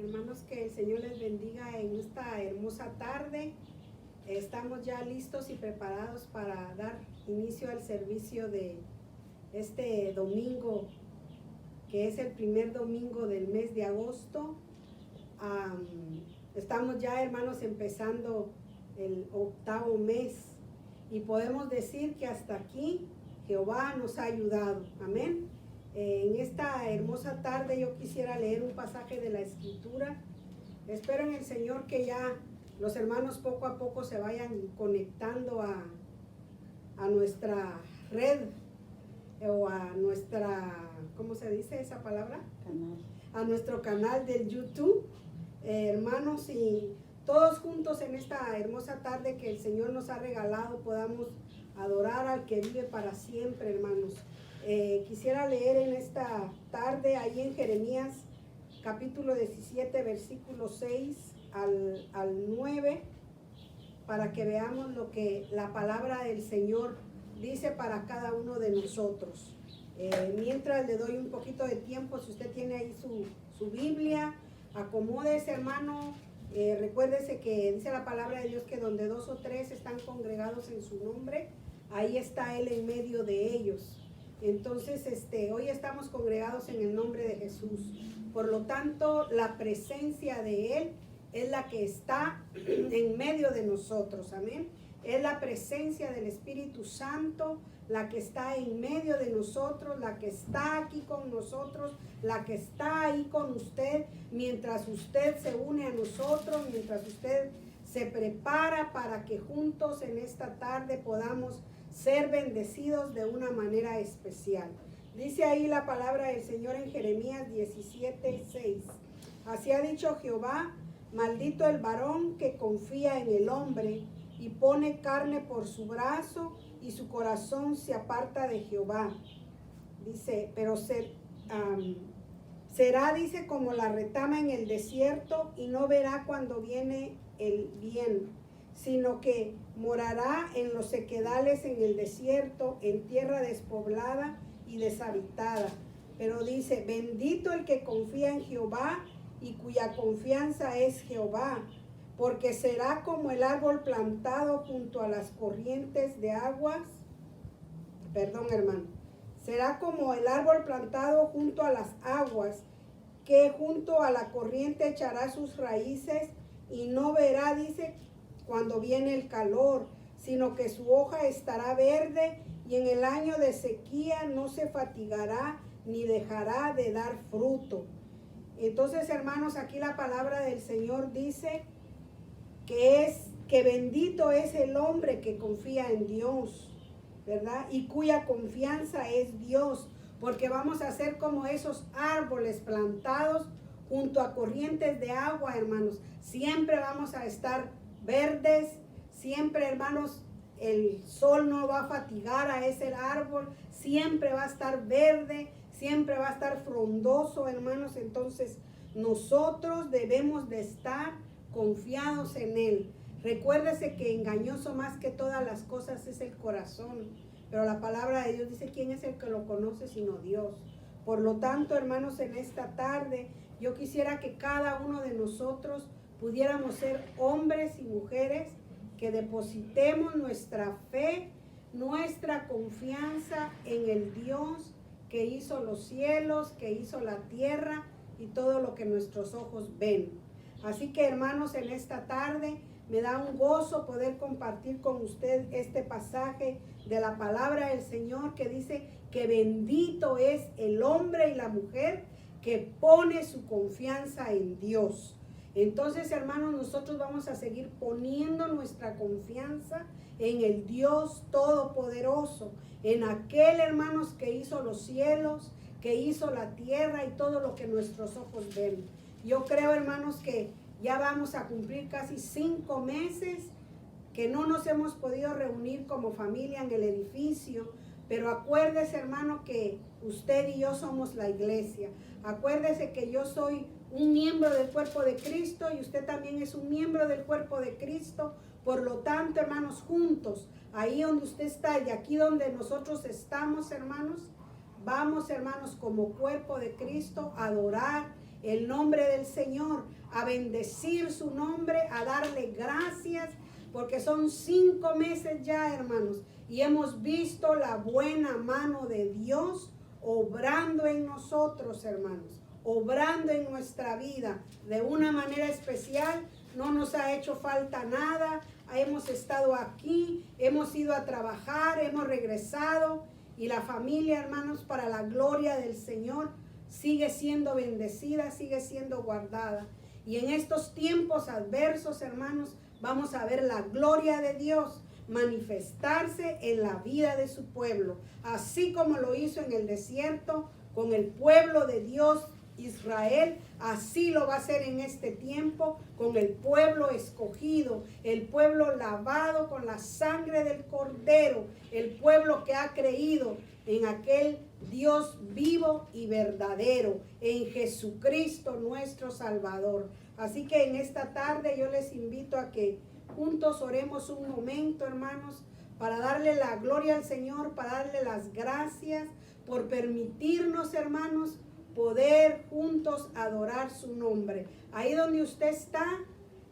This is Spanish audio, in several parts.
Hermanos, que el Señor les bendiga en esta hermosa tarde. Estamos ya listos y preparados para dar inicio al servicio de este domingo, que es el primer domingo del mes de agosto. Estamos ya, hermanos, empezando el octavo mes y podemos decir que hasta aquí Jehová nos ha ayudado. Amén. En esta hermosa tarde yo quisiera leer un pasaje de la Escritura. Espero en el Señor que ya los hermanos poco a poco se vayan conectando a nuestra red o a nuestra, ¿cómo se dice esa palabra? Canal. A nuestro canal del YouTube. Hermanos, y todos juntos en esta hermosa tarde que el Señor nos ha regalado podamos adorar al que vive para siempre, hermanos. Quisiera leer en esta tarde ahí en Jeremías capítulo 17 versículo 6 al 9 para que veamos lo que la palabra del Señor dice para cada uno de nosotros. Mientras le doy un poquito de tiempo, si usted tiene ahí su Biblia, acomódese, hermano. Recuérdese que dice la palabra de Dios que donde 2 o 3 están congregados en su nombre, ahí está Él en medio de ellos. Entonces, hoy estamos congregados en el nombre de Jesús. Por lo tanto, la presencia de Él es la que está en medio de nosotros. Amén. Es la presencia del Espíritu Santo la que está en medio de nosotros, la que está aquí con nosotros, la que está ahí con usted, mientras usted se une a nosotros, mientras usted se prepara para que juntos en esta tarde podamos ser bendecidos de una manera especial. Dice ahí la palabra del Señor en Jeremías 17:6. Así ha dicho Jehová: maldito el varón que confía en el hombre y pone carne por su brazo y su corazón se aparta de Jehová. Dice, pero será, dice, como la retama en el desierto y no verá cuando viene el bien, sino que morará en los sequedales en el desierto, en tierra despoblada y deshabitada. Pero dice, bendito el que confía en Jehová y cuya confianza es Jehová, porque será como el árbol plantado junto a las corrientes de aguas. Perdón, hermano. Será como el árbol plantado junto a las aguas, que junto a la corriente echará sus raíces y no verá, dice, cuando viene el calor, sino que su hoja estará verde y en el año de sequía no se fatigará ni dejará de dar fruto. Entonces, hermanos, aquí la palabra del Señor dice que bendito es el hombre que confía en Dios, ¿verdad? Y cuya confianza es Dios, porque vamos a ser como esos árboles plantados junto a corrientes de agua, hermanos. Siempre vamos a estar verdes, siempre, hermanos, el sol no va a fatigar a ese árbol, siempre va a estar verde, siempre va a estar frondoso, hermanos. Entonces nosotros debemos de estar confiados en Él. Recuérdese que engañoso más que todas las cosas es el corazón, pero la palabra de Dios dice, ¿quién es el que lo conoce sino Dios? Por lo tanto, hermanos, en esta tarde yo quisiera que cada uno de nosotros pudiéramos ser hombres y mujeres que depositemos nuestra fe, nuestra confianza en el Dios que hizo los cielos, que hizo la tierra y todo lo que nuestros ojos ven. Así que, hermanos, en esta tarde me da un gozo poder compartir con usted este pasaje de la palabra del Señor que dice que bendito es el hombre y la mujer que pone su confianza en Dios. Entonces, hermanos, nosotros vamos a seguir poniendo nuestra confianza en el Dios Todopoderoso, en aquel, hermanos, que hizo los cielos, que hizo la tierra y todo lo que nuestros ojos ven. Yo creo, hermanos, que ya vamos a cumplir casi 5 meses que no nos hemos podido reunir como familia en el edificio, pero acuérdese, hermano, que usted y yo somos la iglesia. Acuérdese que yo soy un miembro del cuerpo de Cristo y usted también es un miembro del cuerpo de Cristo. Por lo tanto, hermanos, juntos, ahí donde usted está y aquí donde nosotros estamos, hermanos, vamos, hermanos, como cuerpo de Cristo a adorar el nombre del Señor, a bendecir su nombre, a darle gracias, porque son 5 meses ya, hermanos, y hemos visto la buena mano de Dios obrando en nosotros, hermanos, obrando en nuestra vida de una manera especial. No nos ha hecho falta nada. Hemos estado aquí, hemos ido a trabajar, hemos regresado, y la familia, hermanos, para la gloria del Señor, sigue siendo bendecida, sigue siendo guardada. Y en estos tiempos adversos, hermanos, vamos a ver la gloria de Dios manifestarse en la vida de su pueblo, así como lo hizo en el desierto con el pueblo de Dios Israel. Así lo va a hacer en este tiempo con el pueblo escogido, el pueblo lavado con la sangre del Cordero, el pueblo que ha creído en aquel Dios vivo y verdadero, en Jesucristo nuestro Salvador. Así que en esta tarde yo les invito a que juntos oremos un momento, hermanos, para darle la gloria al Señor, para darle las gracias por permitirnos, hermanos, poder juntos adorar su nombre. Ahí donde usted está,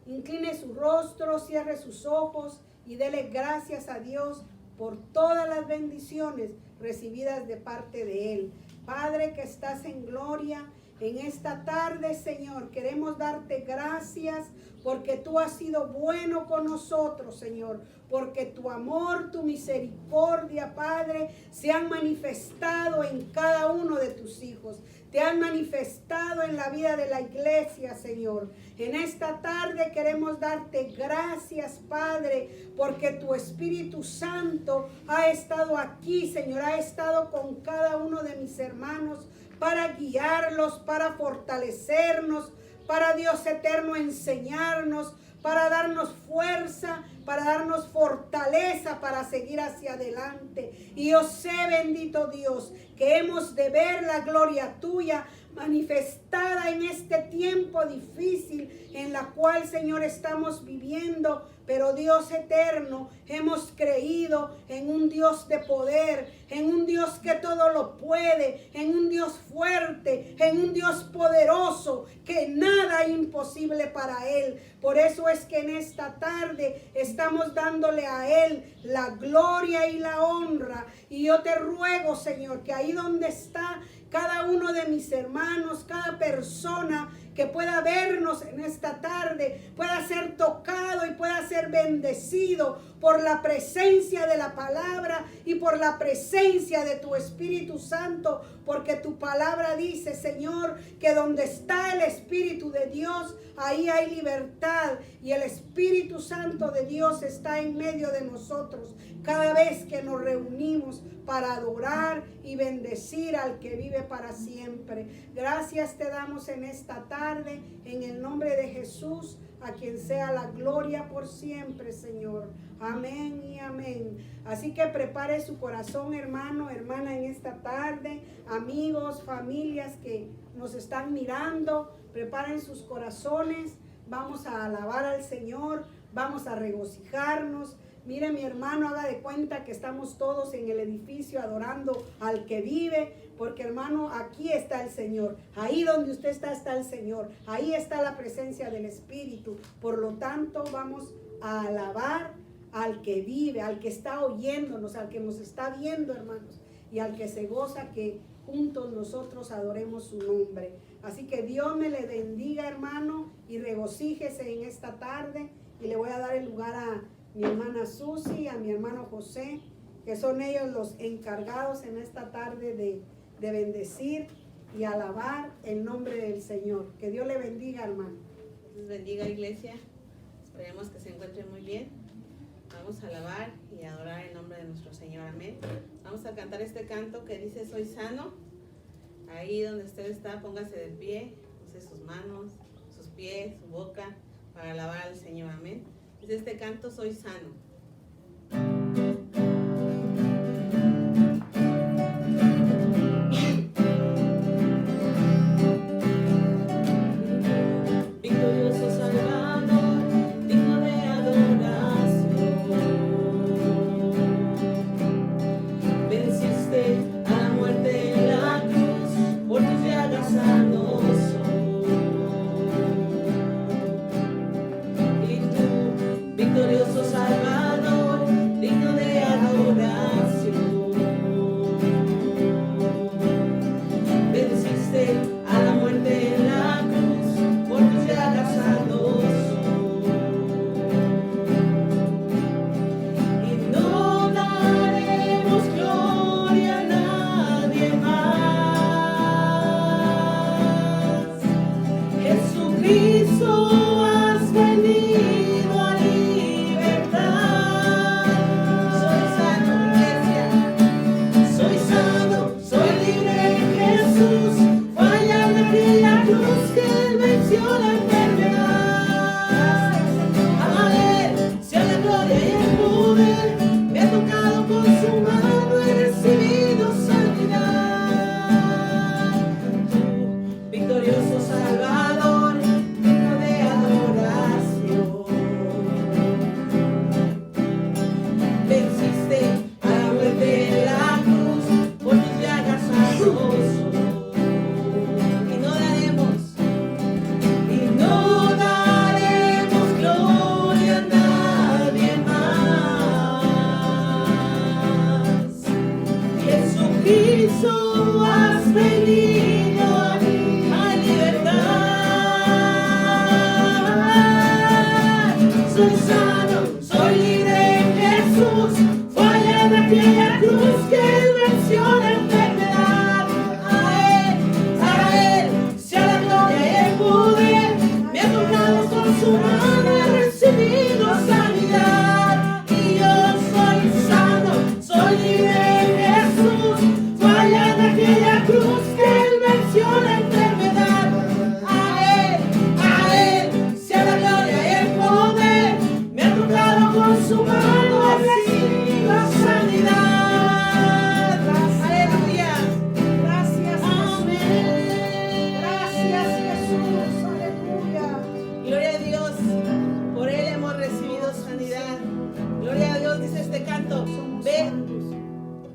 incline su rostro, cierre sus ojos y dele gracias a Dios por todas las bendiciones recibidas de parte de Él. Padre que estás en gloria, en esta tarde, Señor, queremos darte gracias porque tú has sido bueno con nosotros, Señor, porque tu amor, tu misericordia, Padre, se han manifestado en cada uno de tus hijos. Te han manifestado en la vida de la iglesia, Señor. En esta tarde queremos darte gracias, Padre, porque tu Espíritu Santo ha estado aquí, Señor, ha estado con cada uno de mis hermanos para guiarlos, para fortalecernos, para, Dios eterno, enseñarnos, para darnos fuerza, para darnos fortaleza para seguir hacia adelante. Y yo sé, bendito Dios, que hemos de ver la gloria tuya manifestada en este tiempo difícil en la cual, Señor, estamos viviendo. Pero Dios eterno, hemos creído en un Dios de poder, en un Dios que todo lo puede, en un Dios fuerte, en un Dios poderoso, que nada es imposible para Él. Por eso es que en esta tarde estamos dándole a Él la gloria y la honra. Y yo te ruego, Señor, que ahí donde está cada uno de mis hermanos, cada persona que pueda vernos en esta tarde, pueda ser tocado y pueda ser bendecido por la presencia de la palabra y por la presencia de tu Espíritu Santo, porque tu palabra dice, Señor, que donde está el Espíritu de Dios, ahí hay libertad, y el Espíritu Santo de Dios está en medio de nosotros cada vez que nos reunimos para adorar y bendecir al que vive para siempre. Gracias te damos en esta tarde, en el nombre de Jesús, a quien sea la gloria por siempre, Señor. Amén y amén. Así que prepare su corazón, hermano, hermana, en esta tarde. Amigos, familias que nos están mirando, preparen sus corazones. Vamos a alabar al Señor, vamos a regocijarnos. Mire, mi hermano, haga de cuenta que estamos todos en el edificio adorando al que vive, porque, hermano, aquí está el Señor. Ahí donde usted está, está el Señor. Ahí está la presencia del Espíritu. Por lo tanto, vamos a alabar al que vive, al que está oyéndonos, al que nos está viendo, hermanos, y al que se goza que juntos nosotros adoremos su nombre. Así que Dios me le bendiga, hermano, y regocíjese en esta tarde. Y le voy a dar el lugar a mi hermana Susi, a mi hermano José, que son ellos los encargados en esta tarde de bendecir y alabar el nombre del Señor. Que Dios le bendiga, hermano. Dios bendiga, iglesia. Esperemos que se encuentren muy bien. Vamos a alabar y adorar el nombre de nuestro Señor. Amén. Vamos a cantar este canto que dice: soy sano. Ahí donde usted está, póngase de pie, use sus manos, sus pies, su boca, para alabar al Señor. Amén. Dice este canto: soy sano. Victorioso Salvador, digno de adoración, venciste a la muerte en la cruz, por tus llagas sanos soy. venció la enfermedad. A él sea la gloria y el poder. Me ha tocado con su mano, he recibido sanidad. Tú, victorioso Salvador, digno de adoración. Venciste a la muerte en la cruz, por tus llagas sanoso. Y no daremos gloria a nadie más. Jesucristo, has venido a libertad. Soy sano, soy libre en Jesús. Fue en aquella cruz que Él venció la enfermedad. A Él sea la gloria y el poder. Me ha tocado con su mano, he recibido sanidad. Y yo soy sano, soy libre en Jesús. Fue en aquella cruz que Él venció la enfermedad. A Él sea la gloria y el poder. Me ha tocado con su mano, he recibido sanidad. Aleluya. Gracias, Amén. gracias Jesús, aleluya. Gloria a Dios, por Él hemos recibido sanidad. Gloria a Dios, dice este canto. Somos Ve, santos.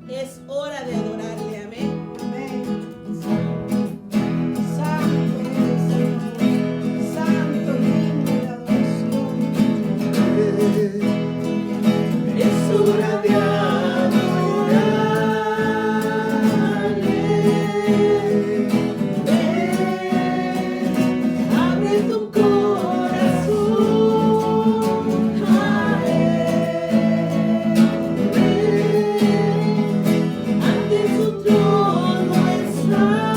es hora de adorarle, amén. Amén. Santo eres, Señor. Santo y digno de adoración. Es hora de adorarle. Ven, abre tu corazón a Él. Ven, ante su trono estamos.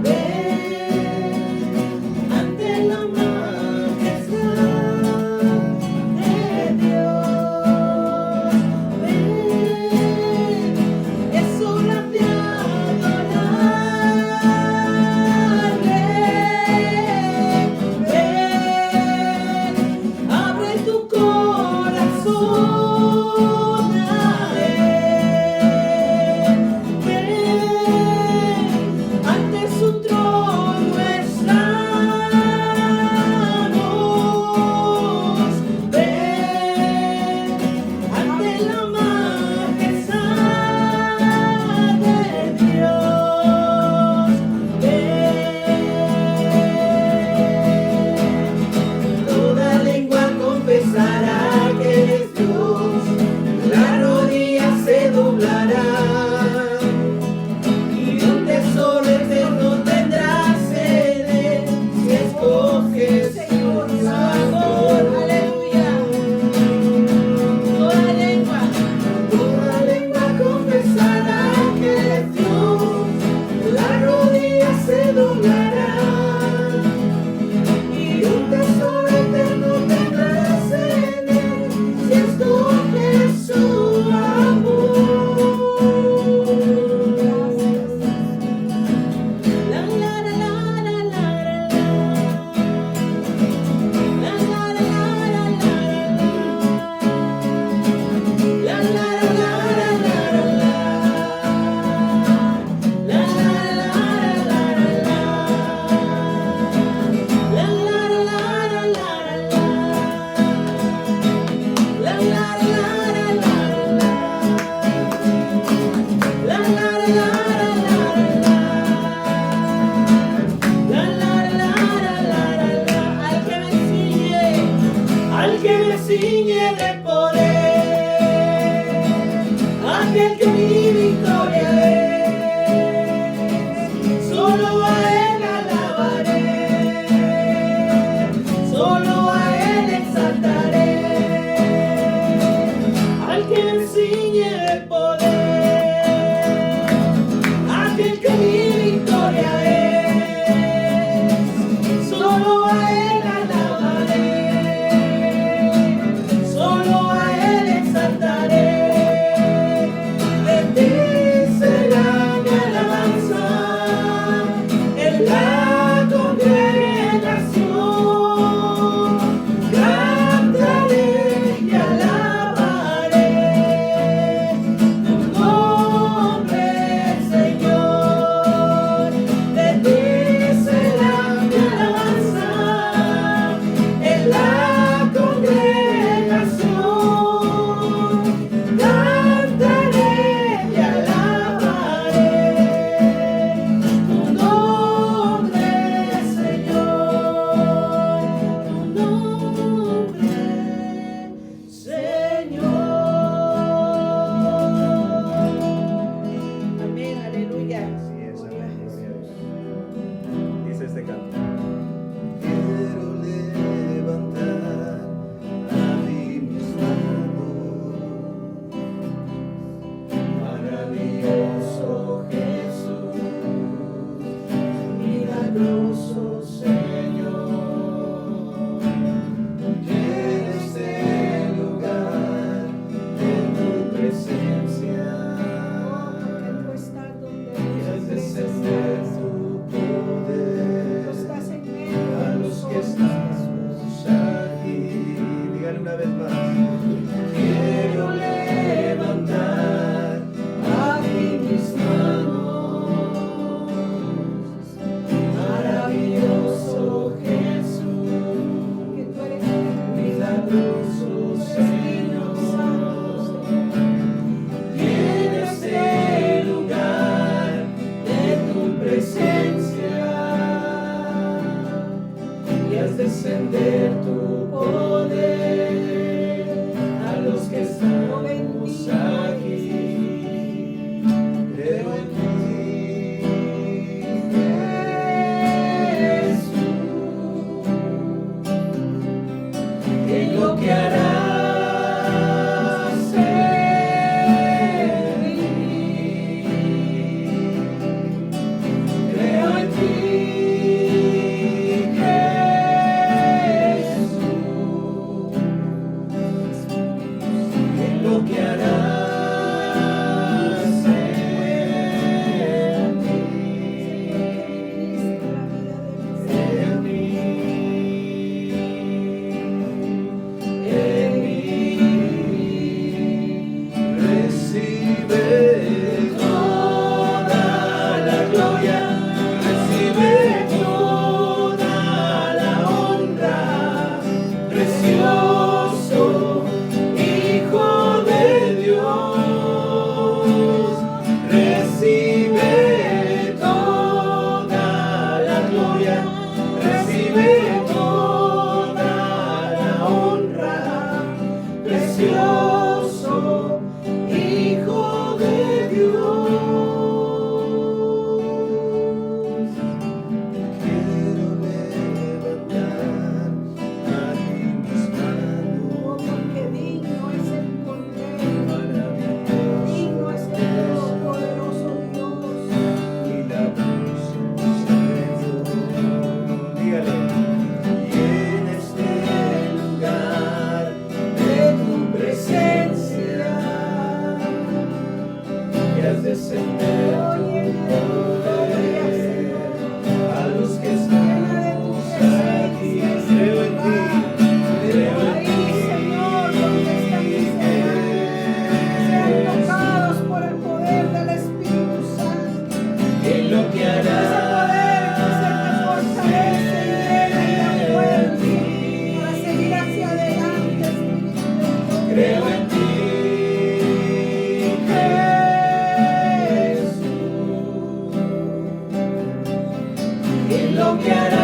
Ven, ante la majestad de Dios. Ven, es hora de adorarle. Ven, abre tu corazón a Él. Ven, ante su trono estamos. Ven, ante la majestad de Dios. Ven, toda lengua confesará que eres Dios, las rodillas se doblarán, y un tesoro eterno tendrás en Él, si escoges su amor. Aleluya. Toda lengua confesará que eres Dios, las rodillas se doblarán, y un tesoro eterno tendrás en Él, si escoges su amor. La la la la la la la la la la la la al que me ciñe de poder, aquel que mi victoria es, solo a Él alabaré, solo a Él exaltaré, al que me ciñe de poder, aquel que mi victoria es, solo a Él alabaré, solo milagroso Señor, llena este lugar de tu presencia. Porque tú estás donde Y haz descender tu poder tú estás en medio a de los que nosotros, estamos aquí. Díganle una vez más. Quiero levantar aquí mis manos, maravilloso Jesús, que tú eres milagroso Señor, llena este lugar de tu presencia y haz descender tu poder a los que estamos aquí. Creo en ti, Jesús, en lo que harás en mí. Creo en ti, Jesús, en lo que harás en mí. En mí, recibe toda la gloria, recibe toda la honra, precioso Hijo de Dios, recibe toda la gloria, recibe toda la honra, precioso Hijo de Dios. Quiero levantar aquí mis manos, porque digno es el Cordero, maravilloso digno es el poderoso Dios. milagroso Señor. Dígale. Y en este lugar de tu presencia y haz descender tu poder a los que estamos aquí. Creo en ti, creo en Ahí, ti. Señor, donde están mis hermanos, sean tocados por el poder del Espíritu Santo. En lo que Ese poder que se te fortalece y llena y da fuerza para seguir hacia adelante, Espíritu de Dios. creo en ti, Jesús, en lo que harás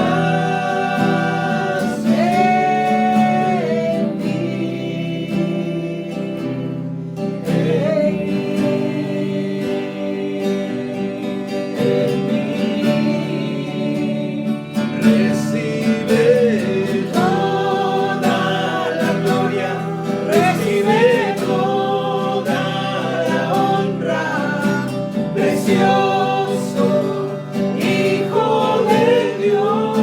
en mí, en mí, recibe toda la gloria, recibe toda la honra, precioso Hijo de Dios.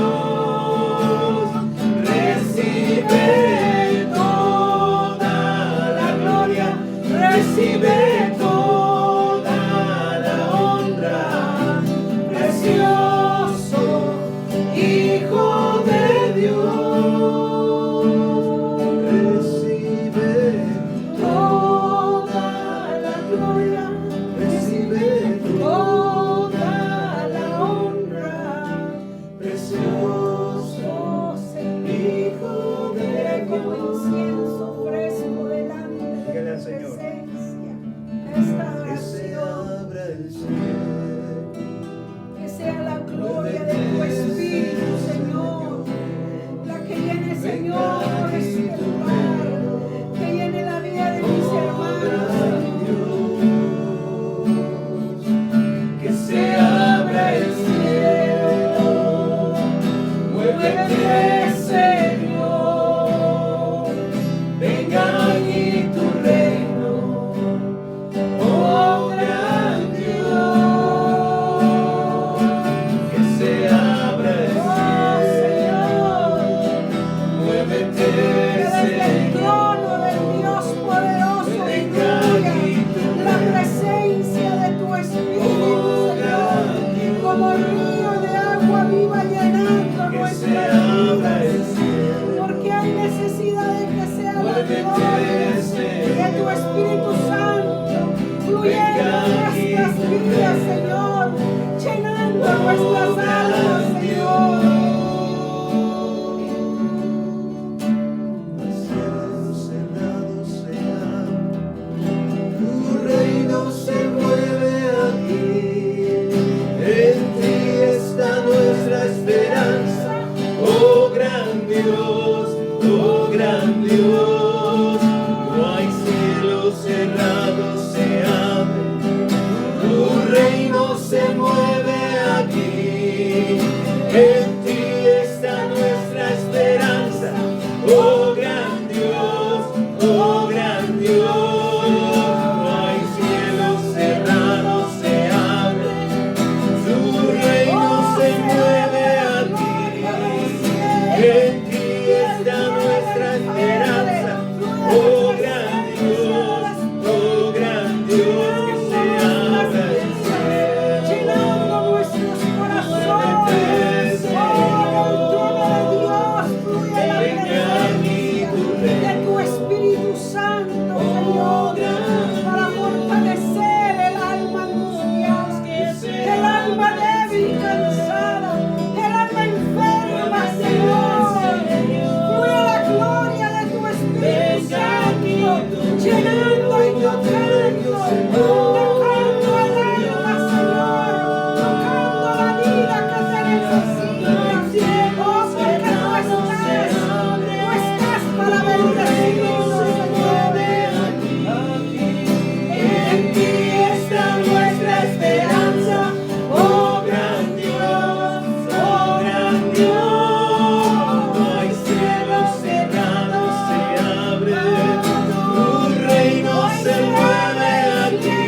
nuestras almas, Señor. Los cielos cerrados se abren, tu reino se mueve aquí. En ti está nuestra esperanza, oh gran Dios, oh gran Dios. No hay cielos cerrados se abren, tu reino se mueve aquí. En ti está nuestra esperanza, oh gran Dios, oh gran Dios. No hay cielos cerrados se abren, tu reino se mueve aquí. En ti está nuestra esperanza, oh gran Dios, oh gran Dios, que se abra el cielo. Llenando nuestros corazones, oh, el trono de Dios fluye la presencia de tu Espíritu Santo, Señor, para fortalecer el alma angustiada, el alma débil y cansada, el alma enferma, Señor. Fluye la gloria de tu Espíritu Santo, llenando y tocando el alma, Señor, tocando la vida que te necesita. Oh, porque tú estás para bendecirnos, Señor. En ti está nuestra esperanza, oh gran Dios, oh gran Dios. No hay cielos cerrados se abren, tu reino se mueve aquí.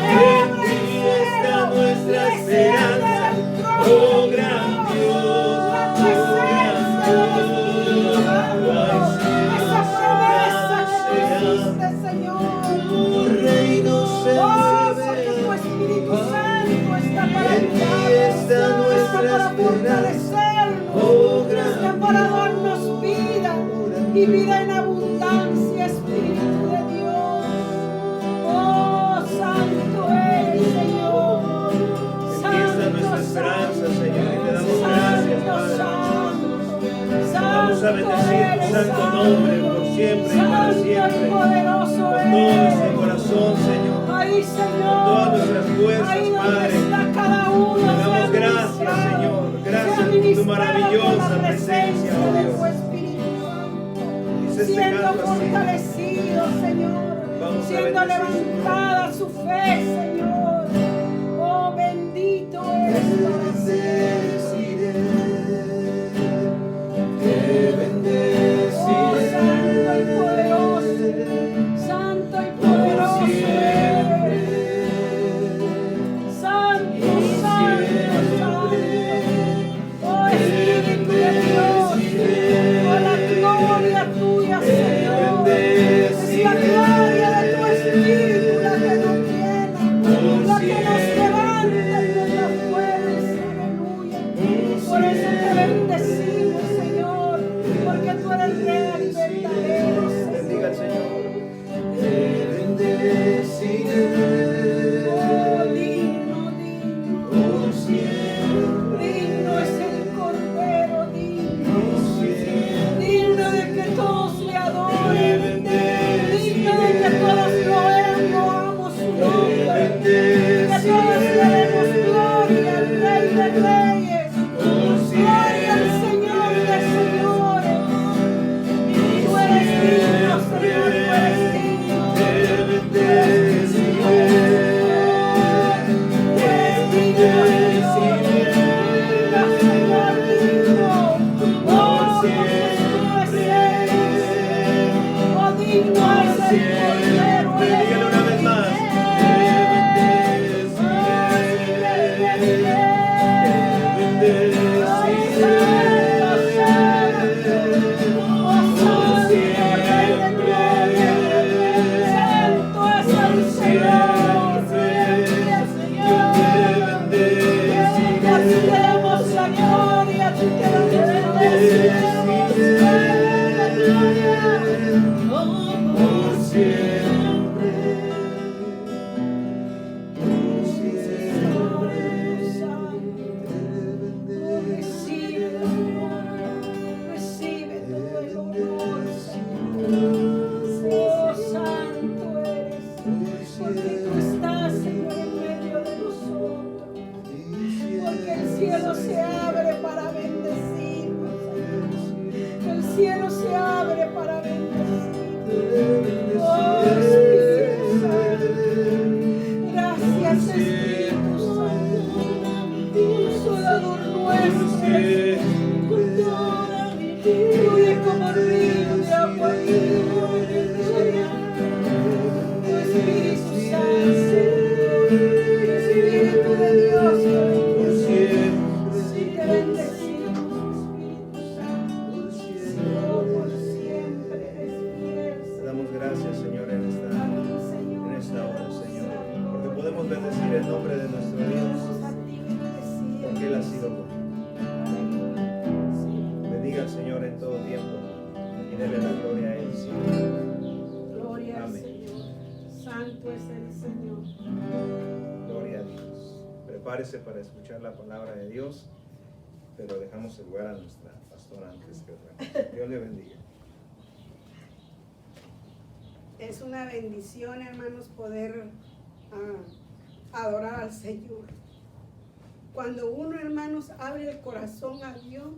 En ti está nuestra esperanza, oh gran Dios, oh gran Dios. No hay Esa promesa que cielos cerrados nos diste, Señor. tu reino se Oh, mueve porque tu aquí. Espíritu Santo está para En ti está ayudarnos, nuestra está para esperanza, oh fortalecernos, gran está para darnos vida y vida en abundancia, Espíritu de Dios. Oh, santo eres, Señor. Aquí está nuestra esperanza, Señor, y te damos gracias, Padre. Vamos a bendecir tu santo nombre por siempre y para Santo y siempre. poderoso Con todo nuestro eres. corazón, Señor. Ahí, Señor, Con todas nuestras fuerzas, ahí donde Padre. está cada uno, Te damos sea gracias, ministrado, Señor. Gracias sea por tu ministrado maravillosa por la presencia, oh de Dios. tu Espíritu Santo, Dice este siendo canto así. fortalecido, Señor, Vamos a siendo bendecir su levantada su fe, Señor. Oh, bendito eres para siempre. Te bendeciré, Oh, santo y poderoso, santo y poderoso eres. Santo, santo, santo. Oh, Espíritu de Dios, oh, la gloria tuya, Señor. Es la gloria de tu Espíritu la que nos llena, la que nos levanta y nos da fuerza. cielo se abre para bendecirnos, Señor. El cielo se abre para bendecirnos. Oh, Espíritu Santo. Gracias, Espíritu Santo. Consolador nuestro. Fluye como río de agua viva. Espíritu Santo, Espíritu de Dios, te bendecimos, Espíritu Santo, por siempre despierta. Te damos gracias, Señor, en esta hora, Señor, porque podemos bendecir el nombre de nuestro Dios, porque Él ha sido bueno. Bendiga al Señor en todo tiempo y dele la gloria a Él siempre. Gloria al Amén. Señor, santo es el Señor. Gloria a Dios. Prepárese para escuchar la palabra de Dios, pero dejamos el lugar a nuestra pastora antes que otra. Dios le bendiga. Es una bendición, hermanos, poder adorar al Señor. Cuando uno, hermanos, abre el corazón a Dios,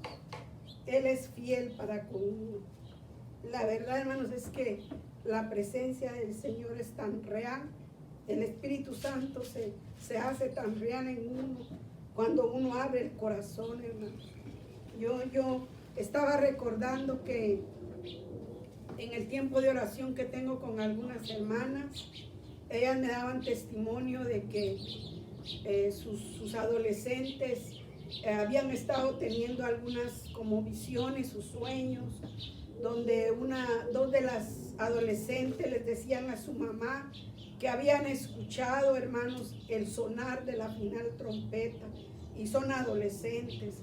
Él es fiel para con uno. La verdad, hermanos, es que la presencia del Señor es tan real. El Espíritu Santo se hace tan real en uno cuando uno abre el corazón, hermanos. Yo estaba recordando que en el tiempo de oración que tengo con algunas hermanas, ellas me daban testimonio de que sus adolescentes habían estado teniendo algunas como visiones o sueños, donde dos de las adolescentes les decían a su mamá que habían escuchado, hermanos, el sonar de la final trompeta, y son adolescentes.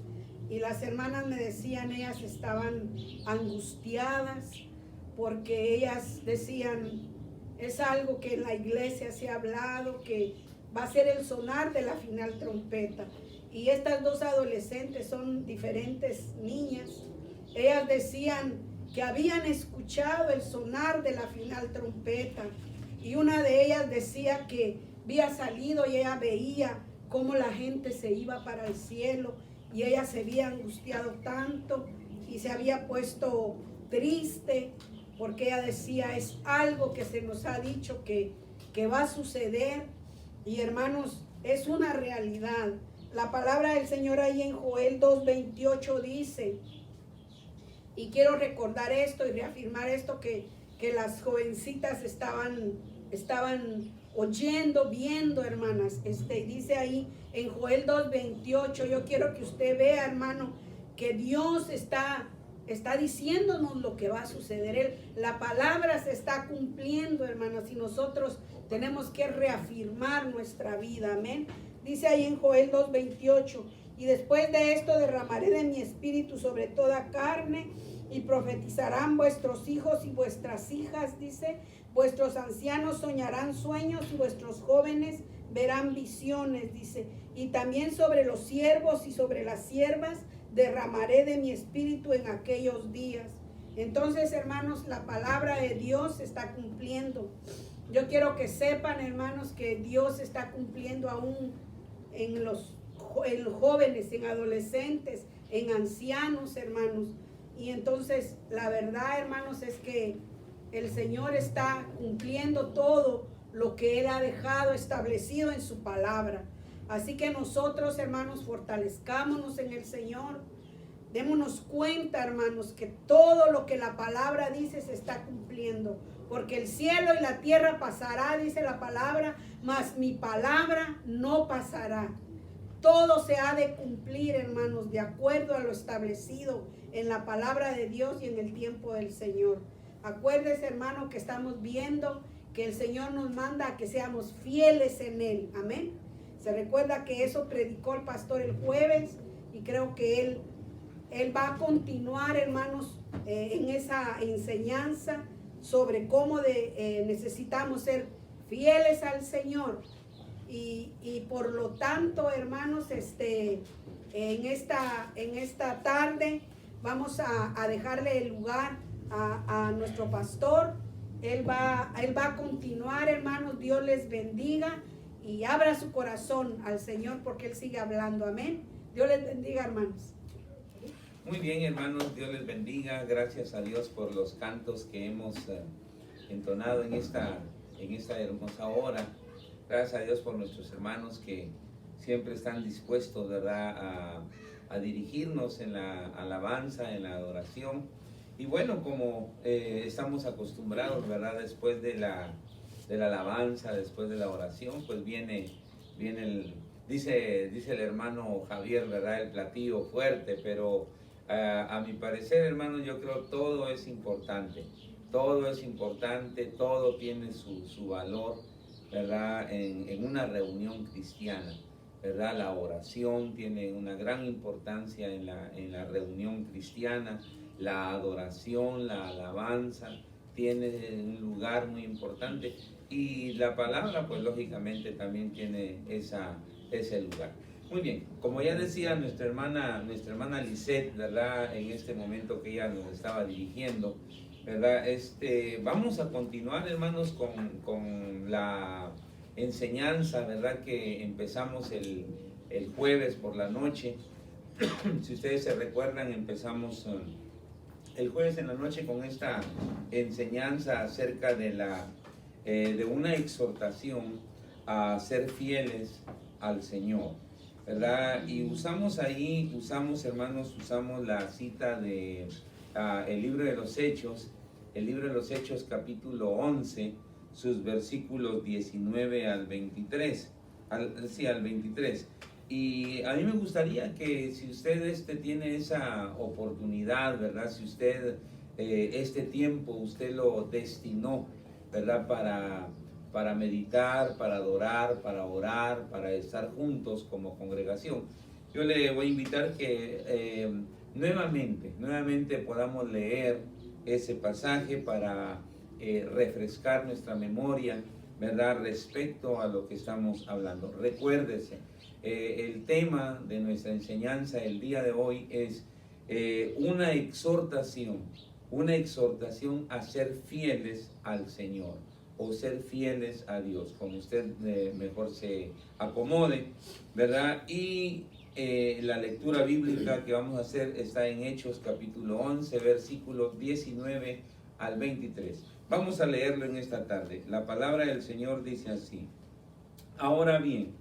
Y las hermanas me decían, ellas estaban angustiadas porque ellas decían, es algo que en la iglesia se ha hablado, que va a ser el sonar de la final trompeta. Y estas dos adolescentes son diferentes niñas. Ellas decían que habían escuchado el sonar de la final trompeta. Y una de ellas decía que había salido y ella veía cómo la gente se iba para el cielo. Y ella se había angustiado tanto y se había puesto triste, porque ella decía, es algo que se nos ha dicho que va a suceder. Y hermanos, es una realidad. La palabra del Señor ahí en Joel 2:28 dice, y quiero recordar esto y reafirmar esto que las jovencitas estaban oyendo, viendo, hermanas. Dice ahí en Joel 2:28, yo quiero que usted vea, hermano, que Dios está diciéndonos lo que va a suceder. La palabra se está cumpliendo, hermanos, y nosotros tenemos que reafirmar nuestra vida, amén. Dice ahí en Joel 2:28, y después de esto derramaré de mi espíritu sobre toda carne, y profetizarán vuestros hijos y vuestras hijas, dice, vuestros ancianos soñarán sueños y vuestros jóvenes verán visiones, dice, y también sobre los siervos y sobre las siervas derramaré de mi espíritu en aquellos días. Entonces, hermanos, la palabra de Dios se está cumpliendo. Yo quiero que sepan, hermanos, que Dios está cumpliendo aún en los jóvenes, en adolescentes, en ancianos, hermanos. Y entonces, la verdad, hermanos, es que el Señor está cumpliendo todo lo que Él ha dejado establecido en su palabra. Así que nosotros, hermanos, fortalezcámonos en el Señor. Démonos cuenta, hermanos, que todo lo que la palabra dice se está cumpliendo. Porque el cielo y la tierra pasará, dice la palabra, mas mi palabra no pasará. Todo se ha de cumplir, hermanos, de acuerdo a lo establecido en la palabra de Dios y en el tiempo del Señor. Acuérdese, hermano, que estamos viendo que el Señor nos manda a que seamos fieles en Él. Amén. Se recuerda que eso predicó el pastor el jueves y creo que él va a continuar, hermanos, en esa enseñanza sobre cómo necesitamos ser fieles al Señor. Y por lo tanto, hermanos, en esta tarde vamos a dejarle el lugar a nuestro pastor. Él va a continuar, hermanos. Dios les bendiga y abra su corazón al Señor porque Él sigue hablando. Amén. Dios les bendiga, hermanos. Muy bien, hermanos, Dios les bendiga. Gracias a Dios por los cantos que hemos entonado en esta hermosa hora. Gracias a Dios por nuestros hermanos que siempre están dispuestos, ¿verdad?, a dirigirnos en la alabanza, en la adoración. Y bueno, como estamos acostumbrados, ¿verdad?, después de la alabanza, después de la oración, pues viene dice el hermano Javier, ¿verdad?, el platillo fuerte, pero a mi parecer, hermano, yo creo todo es importante. Todo es importante, todo tiene su valor, ¿verdad?, en una reunión cristiana, ¿verdad? La oración tiene una gran importancia en la reunión cristiana, la adoración, la alabanza tiene un lugar muy importante y la palabra, pues lógicamente también tiene ese lugar. Muy bien, como ya decía nuestra hermana Lisette, ¿verdad?, en este momento que ella nos estaba dirigiendo, ¿verdad? Vamos a continuar, hermanos, con la enseñanza, ¿verdad?, que empezamos el jueves por la noche. Si ustedes se recuerdan, empezamos el jueves en la noche con esta enseñanza acerca de una exhortación a ser fieles al Señor, ¿verdad? Y usamos, hermanos, la cita de el libro de los Hechos, capítulo 11, sus versículos 19 al 23, al 23. Y a mí me gustaría que si usted tiene esa oportunidad, ¿verdad?, si usted este tiempo usted lo destinó, ¿verdad?, para meditar, para adorar, para orar, para estar juntos como congregación, yo le voy a invitar que nuevamente podamos leer ese pasaje para refrescar nuestra memoria, ¿verdad?, respecto a lo que estamos hablando. Recuérdese, el tema de nuestra enseñanza el día de hoy es una exhortación a ser fieles al Señor o ser fieles a Dios, como usted mejor se acomode, ¿verdad? Y la lectura bíblica que vamos a hacer está en Hechos capítulo 11, versículos 19 al 23. Vamos a leerlo en esta tarde. La palabra del Señor dice así: Ahora bien,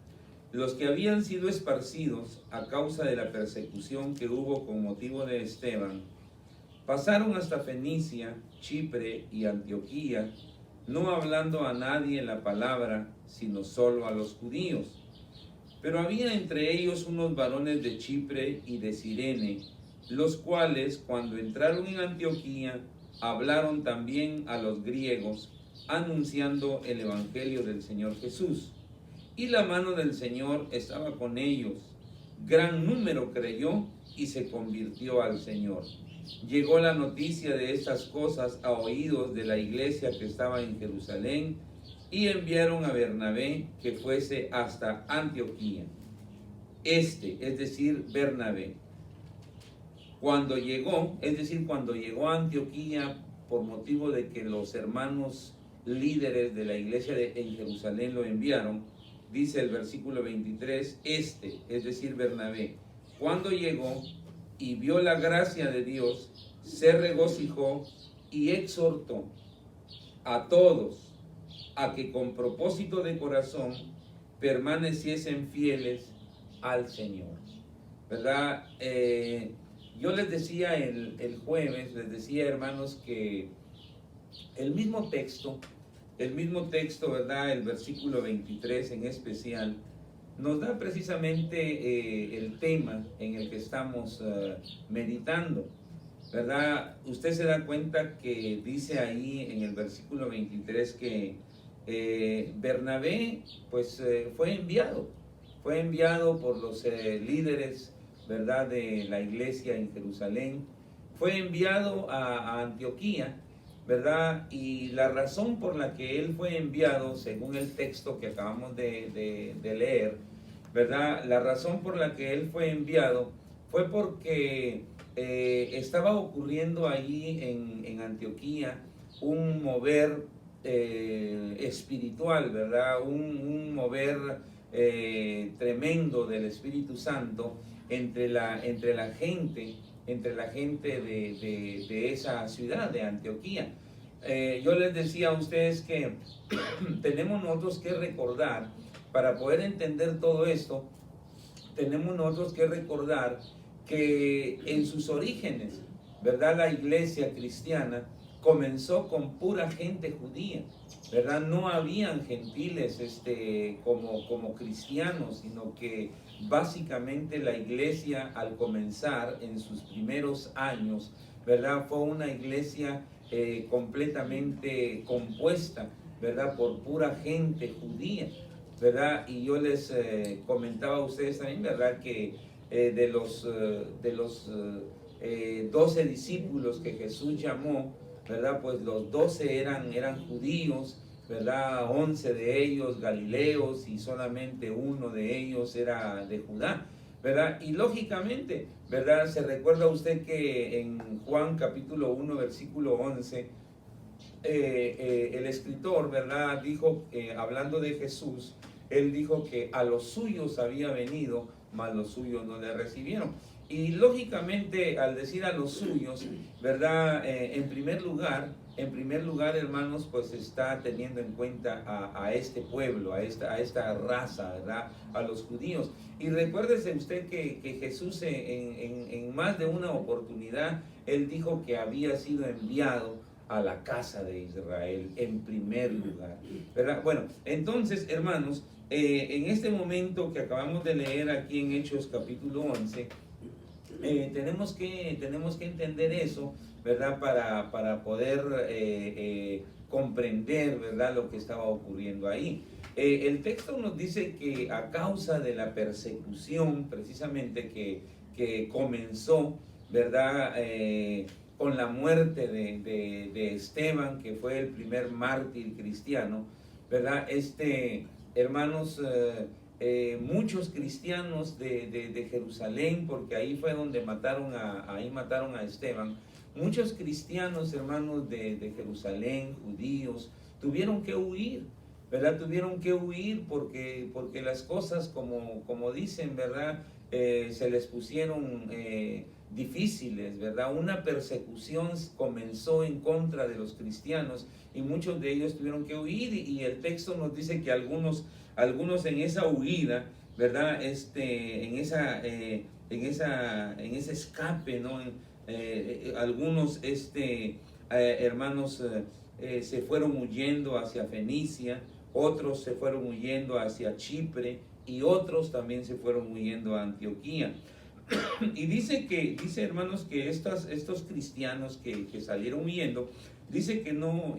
los que habían sido esparcidos a causa de la persecución que hubo con motivo de Esteban, pasaron hasta Fenicia, Chipre y Antioquía, no hablando a nadie la palabra, sino solo a los judíos. Pero había entre ellos unos varones de Chipre y de Cirene, los cuales, cuando entraron en Antioquía, hablaron también a los griegos, anunciando el evangelio del Señor Jesús. Y la mano del Señor estaba con ellos. Gran número creyó y se convirtió al Señor. Llegó la noticia de estas cosas a oídos de la iglesia que estaba en Jerusalén, y enviaron a Bernabé que fuese hasta Antioquía. Es decir, Bernabé, cuando llegó a Antioquía, por motivo de que los hermanos líderes de la iglesia en Jerusalén lo enviaron, dice el versículo 23, es decir, Bernabé, cuando llegó y vio la gracia de Dios, se regocijó y exhortó a todos a que con propósito de corazón permaneciesen fieles al Señor, ¿verdad? Yo les decía el jueves, hermanos, que el mismo texto, ¿verdad?, el versículo 23 en especial, nos da precisamente el tema en el que estamos meditando, ¿verdad? Usted se da cuenta que dice ahí en el versículo 23 que Bernabé pues fue enviado por los líderes, ¿verdad?, de la iglesia en Jerusalén, fue enviado a Antioquía, ¿verdad? Y la razón por la que él fue enviado, según el texto que acabamos de leer, ¿verdad? La razón por la que él fue enviado fue porque estaba ocurriendo allí en Antioquía un mover espiritual, ¿verdad? Un mover tremendo del Espíritu Santo, entre la gente de esa ciudad de Antioquía. Yo les decía a ustedes que tenemos nosotros que recordar, para poder entender todo esto, tenemos nosotros que recordar que en sus orígenes, ¿verdad? La iglesia cristiana comenzó con pura gente judía, ¿verdad? No habían gentiles como cristianos, sino que básicamente la iglesia al comenzar en sus primeros años, ¿verdad? Fue una iglesia completamente compuesta, ¿verdad? Por pura gente judía, ¿verdad? Y yo les comentaba a ustedes también, ¿verdad? Que de los 12 discípulos que Jesús llamó, ¿verdad? Pues los 12 eran judíos, ¿verdad? 11 de ellos galileos y solamente uno de ellos era de Judá, ¿verdad? Y lógicamente, ¿verdad? Se recuerda usted que en Juan capítulo 1, versículo 11, el escritor, ¿verdad? Dijo, hablando de Jesús, él dijo que a los suyos había venido, mas los suyos no le recibieron. Y lógicamente, al decir a los suyos, ¿verdad? En primer lugar, hermanos, pues está teniendo en cuenta a este pueblo, a esta raza, ¿verdad? A los judíos. Y recuérdese usted que Jesús en más de una oportunidad, él dijo que había sido enviado a la casa de Israel en primer lugar, ¿verdad? Bueno, entonces, hermanos, en este momento que acabamos de leer aquí en Hechos capítulo 11, tenemos que entender eso, ¿verdad? Para poder comprender, ¿verdad? Lo que estaba ocurriendo ahí. El texto nos dice que a causa de la persecución, precisamente que comenzó, ¿verdad? Con la muerte de Esteban, que fue el primer mártir cristiano, ¿verdad? Hermanos, muchos cristianos de Jerusalén, porque ahí fue donde mataron a Esteban, muchos cristianos, hermanos, de Jerusalén, judíos, tuvieron que huir, ¿verdad? Tuvieron que huir porque las cosas, como dicen, ¿verdad? Se les pusieron difíciles, ¿verdad? Una persecución comenzó en contra de los cristianos y muchos de ellos tuvieron que huir, y el texto nos dice que algunos en esa huida, ¿verdad? En ese escape, ¿no? Algunos hermanos se fueron huyendo hacia Fenicia, otros se fueron huyendo hacia Chipre y otros también se fueron huyendo a Antioquía. Y dice hermanos que estos cristianos que salieron huyendo, dice que no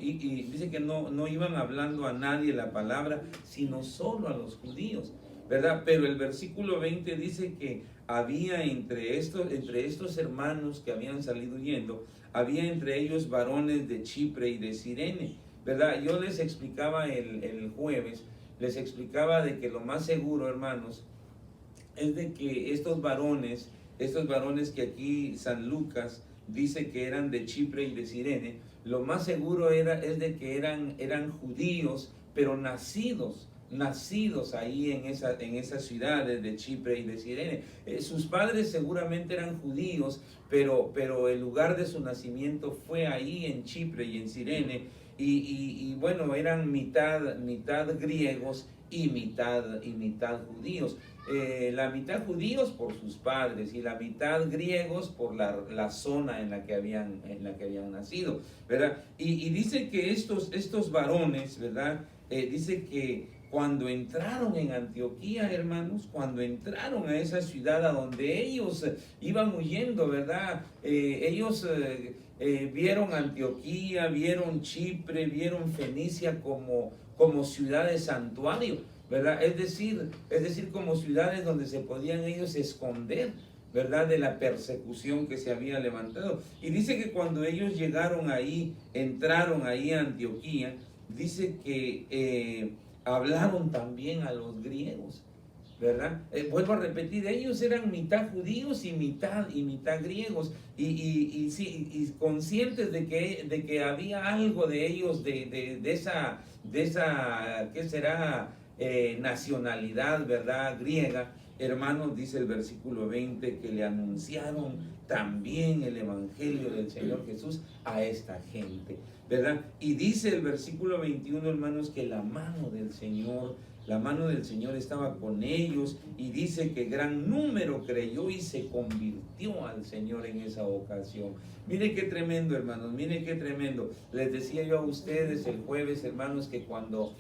iban hablando a nadie la palabra, sino solo a los judíos, ¿verdad? Pero el versículo 20 dice que había entre estos hermanos que habían salido huyendo, había entre ellos varones de Chipre y de Cirene, ¿verdad? Yo les explicaba el jueves, les explicaba de que lo más seguro, hermanos, es de que estos varones que aquí San Lucas dice que eran de Chipre y de Cirene, lo más seguro es de que eran judíos, pero nacidos ahí en esas ciudades de Chipre y de Cirene. Sus padres seguramente eran judíos, pero el lugar de su nacimiento fue ahí en Chipre y en Cirene, y bueno, eran mitad griegos y mitad judíos. La mitad judíos por sus padres y la mitad griegos por la zona en la que habían nacido, ¿verdad? Y dice que estos varones, ¿verdad? Dice que cuando entraron en Antioquía, hermanos, cuando entraron a esa ciudad a donde ellos iban huyendo, ¿verdad? Ellos vieron Antioquía, vieron Chipre, vieron Fenicia como ciudades santuario, ¿verdad? Es decir, como ciudades donde se podían ellos esconder, ¿verdad? De la persecución que se había levantado. Y dice que cuando ellos entraron ahí a Antioquía, dice que hablaron también a los griegos, ¿verdad? Vuelvo a repetir, ellos eran mitad judíos y mitad griegos, y conscientes de que había algo de ellos, de esa ¿qué será? Nacionalidad, ¿verdad? Griega. hermanos, dice el versículo 20, que le anunciaron también el evangelio del Señor Jesús a esta gente, ¿verdad? Y dice el versículo 21, hermanos, que la mano del Señor estaba con ellos, y dice que gran número creyó y se convirtió al Señor en esa ocasión. Mire qué tremendo, hermanos, mire qué tremendo. Les decía yo a ustedes el jueves, hermanos, que cuando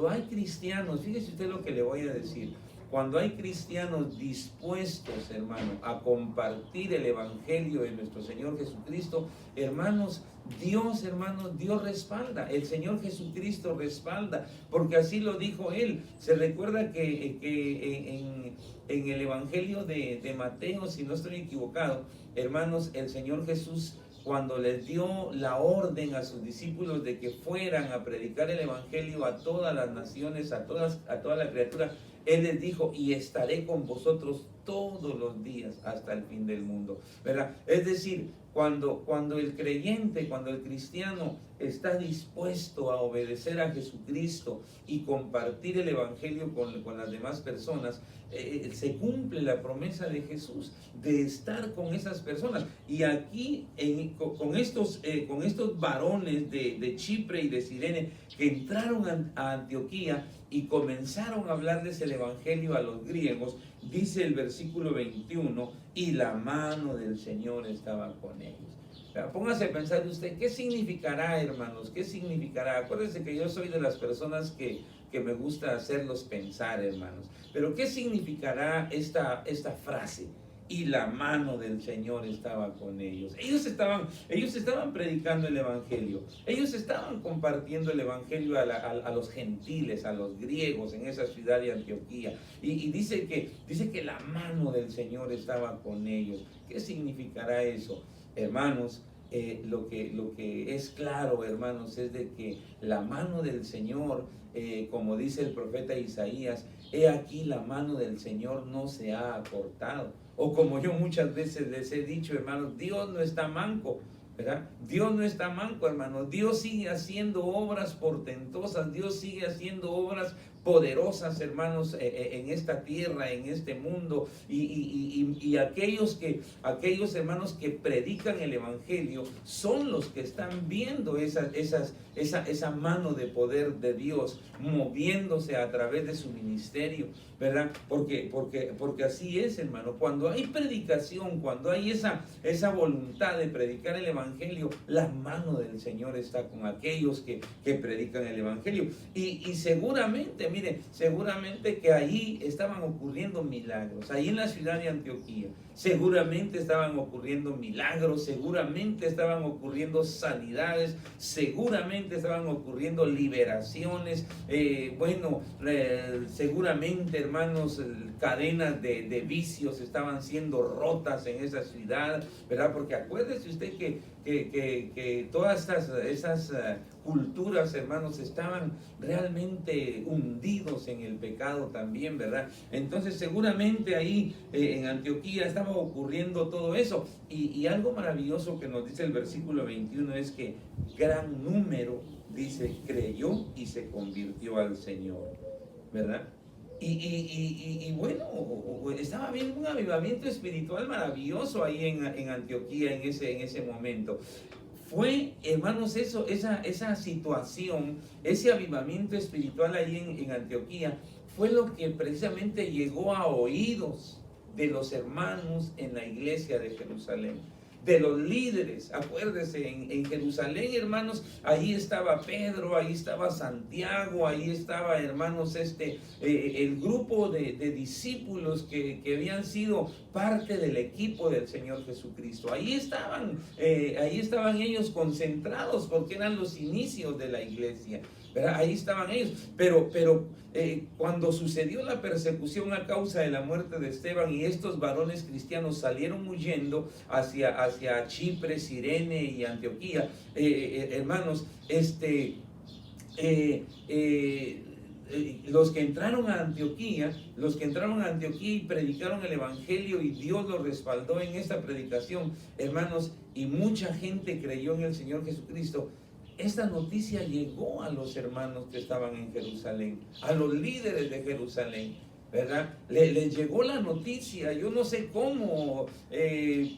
hay cristianos, fíjese usted lo que le voy a decir, cuando hay cristianos dispuestos, hermano, a compartir el evangelio de nuestro Señor Jesucristo, hermanos, Dios respalda, el Señor Jesucristo respalda, porque así lo dijo Él. Se recuerda que en el Evangelio de Mateo, si no estoy equivocado, hermanos, el Señor Jesús, cuando les dio la orden a sus discípulos de que fueran a predicar el Evangelio a todas las naciones, a toda la criatura, Él les dijo: y estaré con vosotros todos los días hasta el fin del mundo, ¿verdad? Es decir, cuando el creyente, cuando el cristiano está dispuesto a obedecer a Jesucristo y compartir el evangelio con las demás personas, se cumple la promesa de Jesús de estar con esas personas. Y aquí con estos varones de Chipre y de Cirene, que entraron a Antioquía y comenzaron a hablarles el evangelio a los griegos, dice el versículo 21, y la mano del Señor estaba con ellos. Póngase a pensar usted, ¿qué significará, hermanos? ¿Qué significará? Acuérdense que yo soy de las personas que me gusta hacerlos pensar, hermanos. Pero ¿qué significará esta frase? Y la mano del Señor estaba con ellos. Ellos estaban predicando el evangelio. Ellos estaban compartiendo el evangelio a los gentiles, a los griegos en esa ciudad de Antioquía. Y dice que la mano del Señor estaba con ellos. ¿Qué significará eso? Hermanos, lo que es claro, hermanos, es de que la mano del Señor, como dice el profeta Isaías, he aquí la mano del Señor no se ha acortado. O como yo muchas veces les he dicho, hermanos, Dios no está manco, ¿verdad? Dios no está manco, hermanos. Dios sigue haciendo obras portentosas, Dios sigue haciendo obras poderosas, hermanos, en esta tierra, en este mundo, y aquellos hermanos que predican el evangelio son los que están viendo esa mano de poder de Dios moviéndose a través de su ministerio, ¿verdad? Porque así es, hermano. Cuando hay predicación, cuando hay esa voluntad de predicar el evangelio, la mano del Señor está con aquellos que predican el evangelio. Y seguramente, mire, seguramente que ahí estaban ocurriendo milagros, ahí en la ciudad de Antioquía, seguramente estaban ocurriendo milagros, seguramente estaban ocurriendo sanidades, seguramente estaban ocurriendo liberaciones, seguramente, hermanos, cadenas de vicios estaban siendo rotas en esa ciudad, ¿verdad? Porque acuérdese usted que todas esas culturas, hermanos, estaban realmente hundidos en el pecado también, ¿verdad? Entonces seguramente ahí en Antioquía estaba ocurriendo todo eso, y algo maravilloso que nos dice el versículo 21 es que gran número, dice, creyó y se convirtió al Señor, ¿verdad? Y bueno, estaba viendo un avivamiento espiritual maravilloso ahí en Antioquía en ese momento. Fue, hermanos, esa situación, ese avivamiento espiritual ahí en Antioquía, fue lo que precisamente llegó a oídos de los hermanos en la iglesia de Jerusalén, de los líderes. Acuérdese, en Jerusalén, hermanos, ahí estaba Pedro, ahí estaba Santiago, ahí estaba, hermanos, el grupo de discípulos que habían sido parte del equipo del Señor Jesucristo. Ahí estaban ellos concentrados, porque eran los inicios de la iglesia, ¿verdad? Ahí estaban ellos, pero cuando sucedió la persecución a causa de la muerte de Esteban y estos varones cristianos salieron huyendo hacia Chipre, Cirene y Antioquía, hermanos, los que entraron a Antioquía y predicaron el evangelio, y Dios los respaldó en esta predicación, hermanos, y mucha gente creyó en el Señor Jesucristo. Esta noticia llegó a los hermanos que estaban en Jerusalén, a los líderes de Jerusalén, ¿verdad? Le llegó la noticia, yo no sé cómo,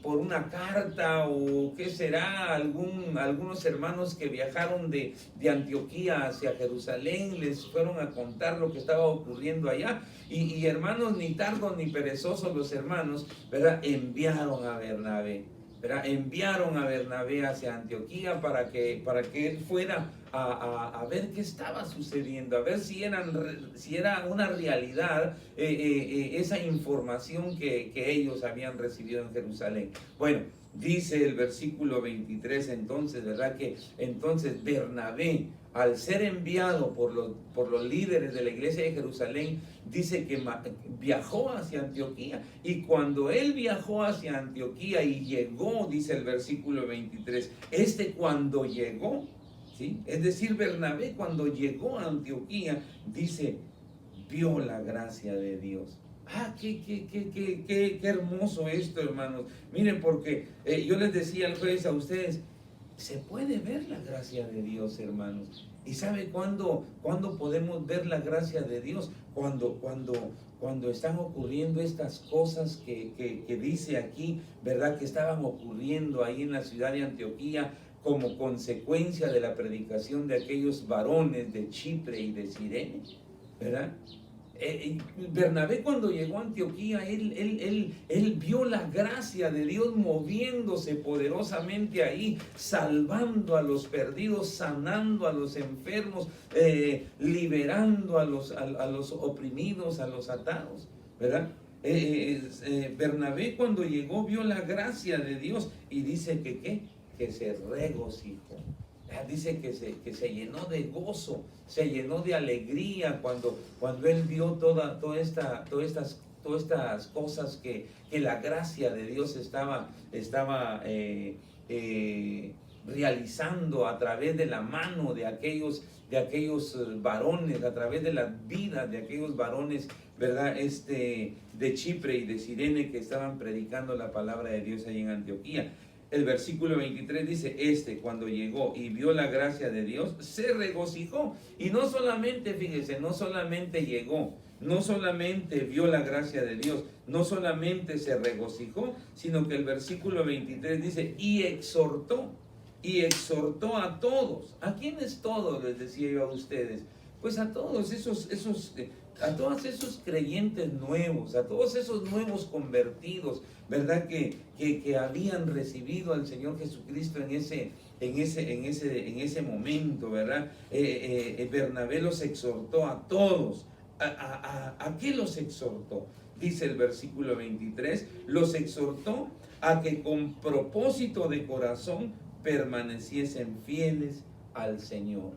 por una carta o qué será, algunos hermanos que viajaron de Antioquía hacia Jerusalén les fueron a contar lo que estaba ocurriendo allá. Y hermanos, ni tardos ni perezosos los hermanos, ¿verdad? Enviaron a Bernabé. ¿Verdad? Enviaron a Bernabé hacia Antioquía para que él fuera a ver qué estaba sucediendo, a ver si era una realidad esa información que ellos habían recibido en Jerusalén. Bueno, dice el versículo 23 entonces, ¿verdad? Que entonces Bernabé, al ser enviado por los líderes de la iglesia de Jerusalén, dice que viajó hacia Antioquía. Y cuando él viajó hacia Antioquía y llegó, dice el versículo 23, cuando llegó, ¿sí? Es decir, Bernabé cuando llegó a Antioquía, dice, vio la gracia de Dios. Qué hermoso esto, hermanos. Miren, porque yo les decía el jueves a ustedes, se puede ver la gracia de Dios, hermanos. ¿Y sabe cuándo podemos ver la gracia de Dios? Cuando están ocurriendo estas cosas que dice aquí, ¿verdad? Que estaban ocurriendo ahí en la ciudad de Antioquía como consecuencia de la predicación de aquellos varones de Chipre y de Cirene, ¿verdad? Bernabé cuando llegó a Antioquía, él vio la gracia de Dios moviéndose poderosamente ahí, salvando a los perdidos, sanando a los enfermos, liberando a los oprimidos, a los atados, ¿verdad? Bernabé cuando llegó vio la gracia de Dios y dice que se regocijó. Dice que se llenó de gozo, se llenó de alegría cuando él vio todas estas cosas que la gracia de Dios estaba realizando a través de la mano de aquellos varones, a través de las vidas de aquellos varones, ¿verdad? De Chipre y de Cirene que estaban predicando la palabra de Dios ahí en Antioquía. El versículo 23 dice, cuando llegó y vio la gracia de Dios, se regocijó. Y no solamente, fíjese, no solamente llegó, no solamente vio la gracia de Dios, no solamente se regocijó, sino que el versículo 23 dice, y exhortó a todos. ¿A quiénes todos? Les decía yo a ustedes. Pues a todos a todos esos creyentes nuevos, a todos esos nuevos convertidos, ¿verdad? Que habían recibido al Señor Jesucristo en ese momento, ¿verdad? Bernabé los exhortó a todos. ¿A qué los exhortó? Dice el versículo 23, los exhortó a que con propósito de corazón permaneciesen fieles al Señor.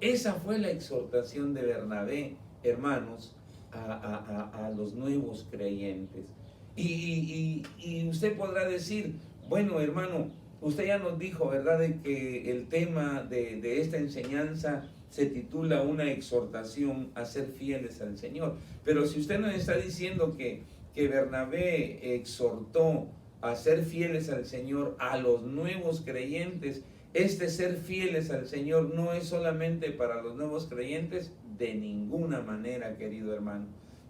Esa fue la exhortación de Bernabé, hermanos, a los nuevos creyentes. Y usted podrá decir, bueno, hermano, usted ya nos dijo, ¿verdad?, de que el tema de esta enseñanza se titula una exhortación a ser fieles al Señor. Pero si usted nos está diciendo que Bernabé exhortó a ser fieles al Señor a los nuevos creyentes, ser fieles al Señor no es solamente para los nuevos creyentes, de ninguna manera, querido hermano,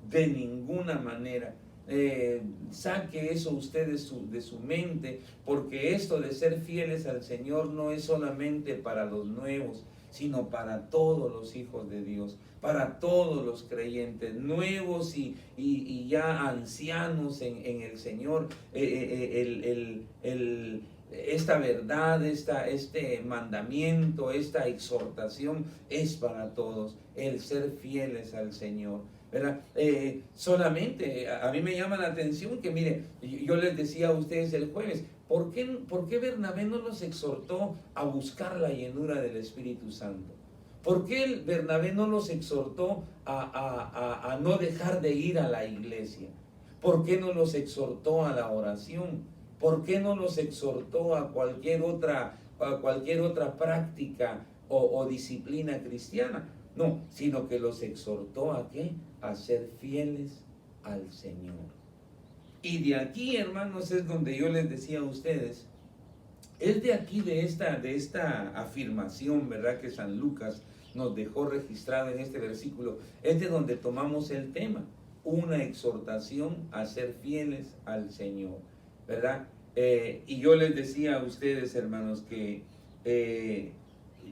de ninguna manera. Saque eso usted de su mente, porque esto de ser fieles al Señor no es solamente para los nuevos, sino para todos los hijos de Dios, para todos los creyentes, nuevos y ya ancianos en el Señor. Esta verdad, este mandamiento, esta exhortación es para todos, el ser fieles al Señor, ¿verdad? Solamente a mí me llama la atención que, mire, yo les decía a ustedes el jueves, ¿por qué Bernabé no los exhortó a buscar la llenura del Espíritu Santo? ¿Por qué Bernabé no los exhortó a no dejar de ir a la iglesia? ¿Por qué no los exhortó a la oración? ¿Por qué no los exhortó a cualquier otra práctica o disciplina cristiana? No, sino que los exhortó ¿a qué? A ser fieles al Señor. Y de aquí, hermanos, es donde yo les decía a ustedes, es de aquí, de esta afirmación, ¿verdad?, que San Lucas nos dejó registrado en este versículo, es de donde tomamos el tema. una exhortación a ser fieles al Señor, ¿verdad? Y yo les decía a ustedes, hermanos, que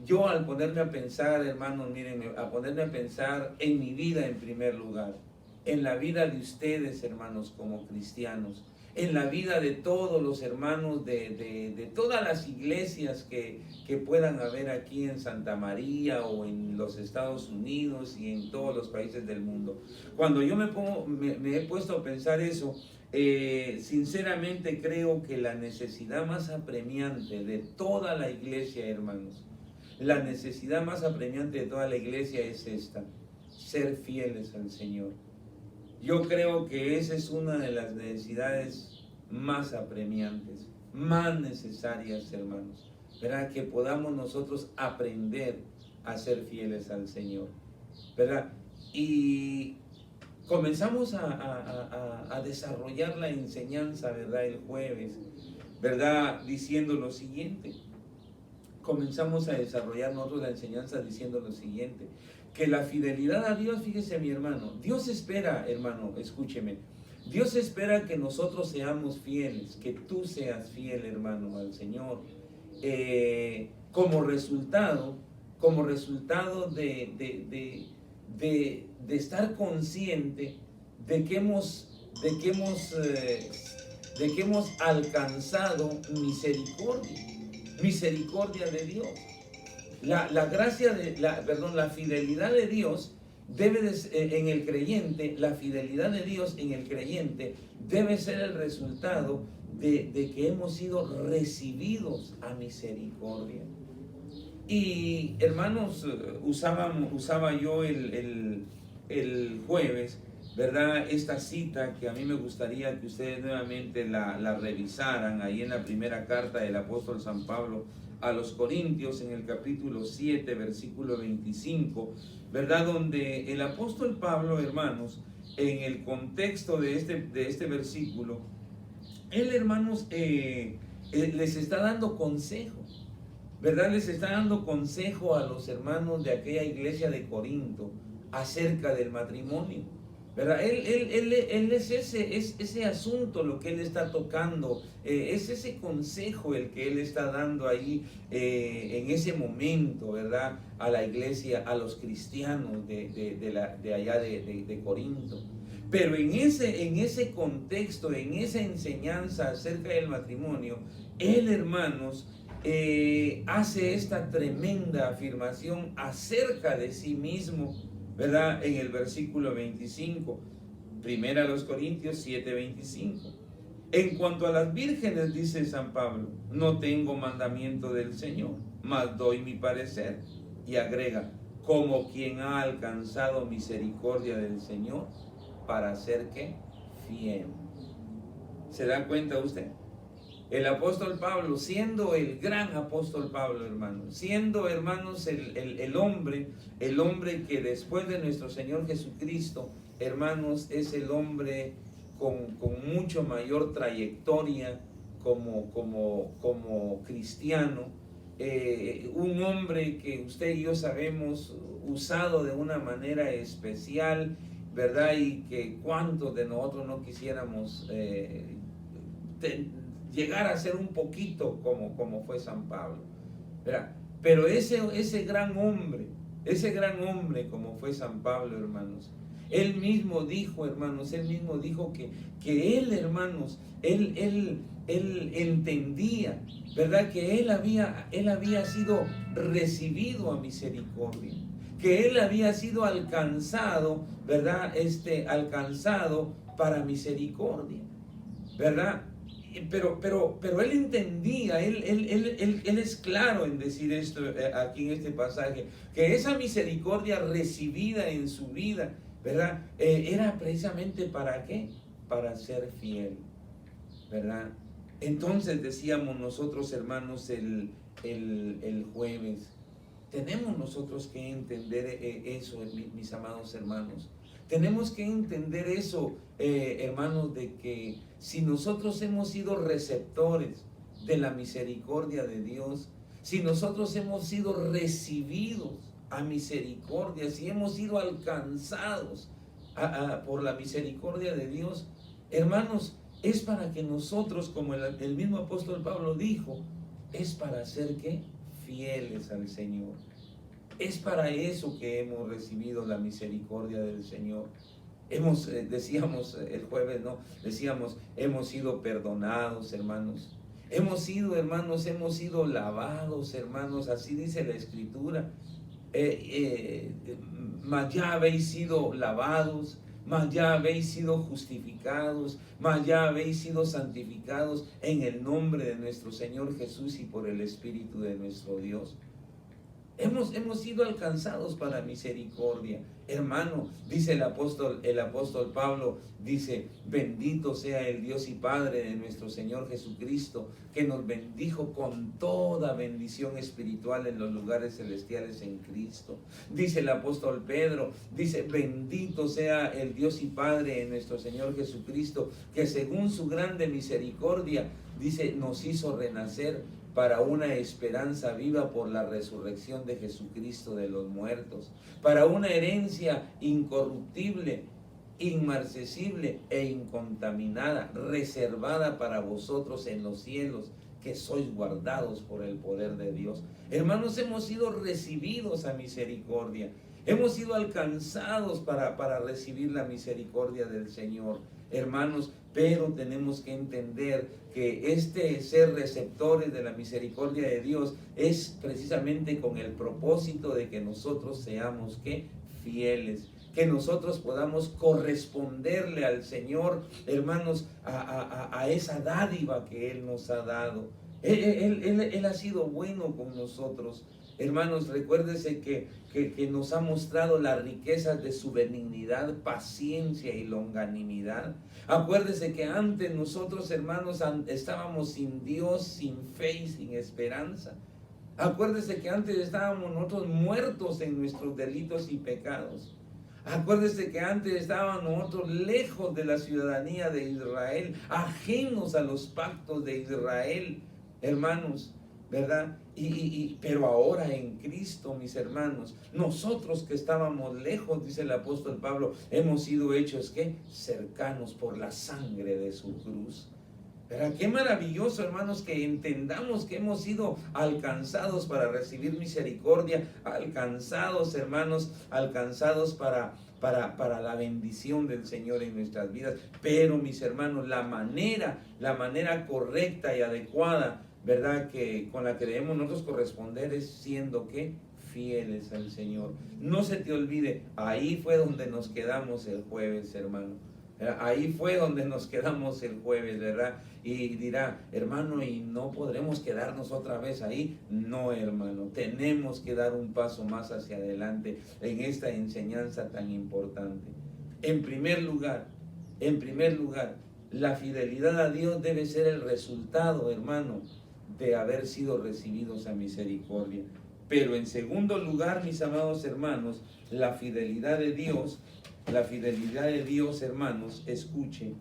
yo al ponerme a pensar, hermanos, miren, a ponerme a pensar en mi vida en primer lugar, en la vida de ustedes, hermanos, como cristianos, en la vida de todos los hermanos de todas las iglesias que puedan haber aquí en Santa María o en los Estados Unidos y en todos los países del mundo. Cuando yo me he puesto a pensar eso, sinceramente creo que la necesidad más apremiante de toda la iglesia, hermanos, la necesidad más apremiante de toda la iglesia es esta: ser fieles al Señor. Yo creo que esa es una de las necesidades más apremiantes, más necesarias, hermanos, ¿verdad? Que podamos nosotros aprender a ser fieles al Señor, ¿verdad? Y comenzamos a desarrollar la enseñanza, ¿verdad? El jueves, ¿verdad? Diciendo lo siguiente. Comenzamos a desarrollar nosotros la enseñanza diciendo lo siguiente: que la fidelidad a Dios, fíjese mi hermano, Dios espera, hermano, escúcheme, Dios espera que nosotros seamos fieles, que tú seas fiel, hermano, al Señor, como resultado de estar consciente de que hemos alcanzado misericordia de Dios. La fidelidad de Dios en el creyente, la fidelidad de Dios en el creyente debe ser el resultado de que hemos sido recibidos a misericordia. Y hermanos, usaba yo el jueves, ¿verdad? Esta cita que a mí me gustaría que ustedes nuevamente la revisaran ahí en la primera carta del apóstol San Pablo a los Corintios, en el capítulo 7, versículo 25, ¿verdad? Donde el apóstol Pablo, hermanos, en el contexto de este versículo, él, hermanos, les está dando consejo, ¿verdad? Les está dando consejo a los hermanos de aquella iglesia de Corinto acerca del matrimonio, ¿verdad? Él es ese asunto lo que él está tocando, es ese consejo el que él está dando ahí en ese momento, ¿verdad? A la iglesia, a los cristianos de allá de Corinto. Pero en ese contexto, en esa enseñanza acerca del matrimonio, él, hermanos, hace esta tremenda afirmación acerca de sí mismo, ¿verdad? En el versículo 25, primera a los Corintios 7:25. En cuanto a las vírgenes, dice San Pablo, no tengo mandamiento del Señor, mas doy mi parecer. Y agrega, como quien ha alcanzado misericordia del Señor para ser, ¿qué? Fiel. ¿Se da cuenta usted? El apóstol Pablo, siendo el gran apóstol Pablo, hermanos, siendo, hermanos, el hombre que después de nuestro Señor Jesucristo, hermanos, es el hombre con mucho mayor trayectoria como cristiano, un hombre que usted y yo sabemos usado de una manera especial, ¿verdad? Y que cuántos de nosotros no quisiéramos llegar a ser un poquito como fue San Pablo, ¿verdad? Pero ese gran hombre como fue San Pablo, hermanos, él mismo dijo, hermanos, que él, hermanos, él entendía, ¿verdad? Que él había sido recibido a misericordia, que él había sido alcanzado, ¿verdad? Alcanzado para misericordia, ¿verdad? Pero él entendía, él es claro en decir esto aquí en este pasaje, que esa misericordia recibida en su vida, ¿verdad? Era precisamente ¿para qué? Para ser fiel, ¿verdad? Entonces decíamos nosotros, hermanos, el jueves, tenemos nosotros que entender eso, mis amados hermanos. Tenemos que entender eso, hermanos, de que si nosotros hemos sido receptores de la misericordia de Dios, si nosotros hemos sido recibidos a misericordia, si hemos sido alcanzados, por la misericordia de Dios, hermanos, es para que nosotros, como el mismo apóstol Pablo dijo, es para ser ¿qué? Fieles al Señor. Es para eso que hemos recibido la misericordia del Señor. Decíamos el jueves, ¿no? Decíamos, hemos sido perdonados, hermanos. Hemos sido lavados, hermanos, así dice la Escritura. Mas ya habéis sido lavados, mas ya habéis sido justificados, mas ya habéis sido santificados en el nombre de nuestro Señor Jesús y por el Espíritu de nuestro Dios. Hemos sido alcanzados para misericordia. Hermano, dice el apóstol Pablo, dice, bendito sea el Dios y Padre de nuestro Señor Jesucristo, que nos bendijo con toda bendición espiritual en los lugares celestiales en Cristo. Dice el apóstol Pedro, dice, bendito sea el Dios y Padre de nuestro Señor Jesucristo, que según su grande misericordia, dice, nos hizo renacer para una esperanza viva por la resurrección de Jesucristo de los muertos, para una herencia incorruptible, inmarcesible e incontaminada, reservada para vosotros en los cielos, que sois guardados por el poder de Dios. Hermanos, hemos sido recibidos a misericordia, hemos sido alcanzados para recibir la misericordia del Señor. Hermanos, pero tenemos que entender que ser receptores de la misericordia de Dios es precisamente con el propósito de que nosotros seamos ¿qué? Fieles, que nosotros podamos corresponderle al Señor, hermanos, a esa dádiva que Él nos ha dado. Él ha sido bueno con nosotros. Hermanos, recuérdese que nos ha mostrado las riquezas de su benignidad, paciencia y longanimidad. Acuérdese que antes nosotros, hermanos, estábamos sin Dios, sin fe y sin esperanza. Acuérdese que antes estábamos nosotros muertos en nuestros delitos y pecados. Acuérdese que antes estábamos nosotros lejos de la ciudadanía de Israel, ajenos a los pactos de Israel, hermanos, ¿verdad? Pero ahora en Cristo, mis hermanos, nosotros que estábamos lejos, dice el apóstol Pablo, hemos sido hechos ¿qué? Cercanos por la sangre de su cruz. Pero qué maravilloso, hermanos, que entendamos que hemos sido alcanzados para recibir misericordia, alcanzados, hermanos, alcanzados para la bendición del Señor en nuestras vidas. Pero, mis hermanos, la manera correcta y adecuada, ¿verdad?, que con la que debemos nosotros corresponder es siendo ¿qué? Fieles al Señor. No se te olvide, ahí fue donde nos quedamos el jueves, hermano. Ahí fue donde nos quedamos el jueves, ¿verdad? Y dirá, hermano, ¿y no podremos quedarnos otra vez ahí? No, hermano, tenemos que dar un paso más hacia adelante en esta enseñanza tan importante. En primer lugar, la fidelidad a Dios debe ser el resultado, hermano, de haber sido recibidos a misericordia. Pero en segundo lugar, mis amados hermanos, la fidelidad de Dios, hermanos, escuchen,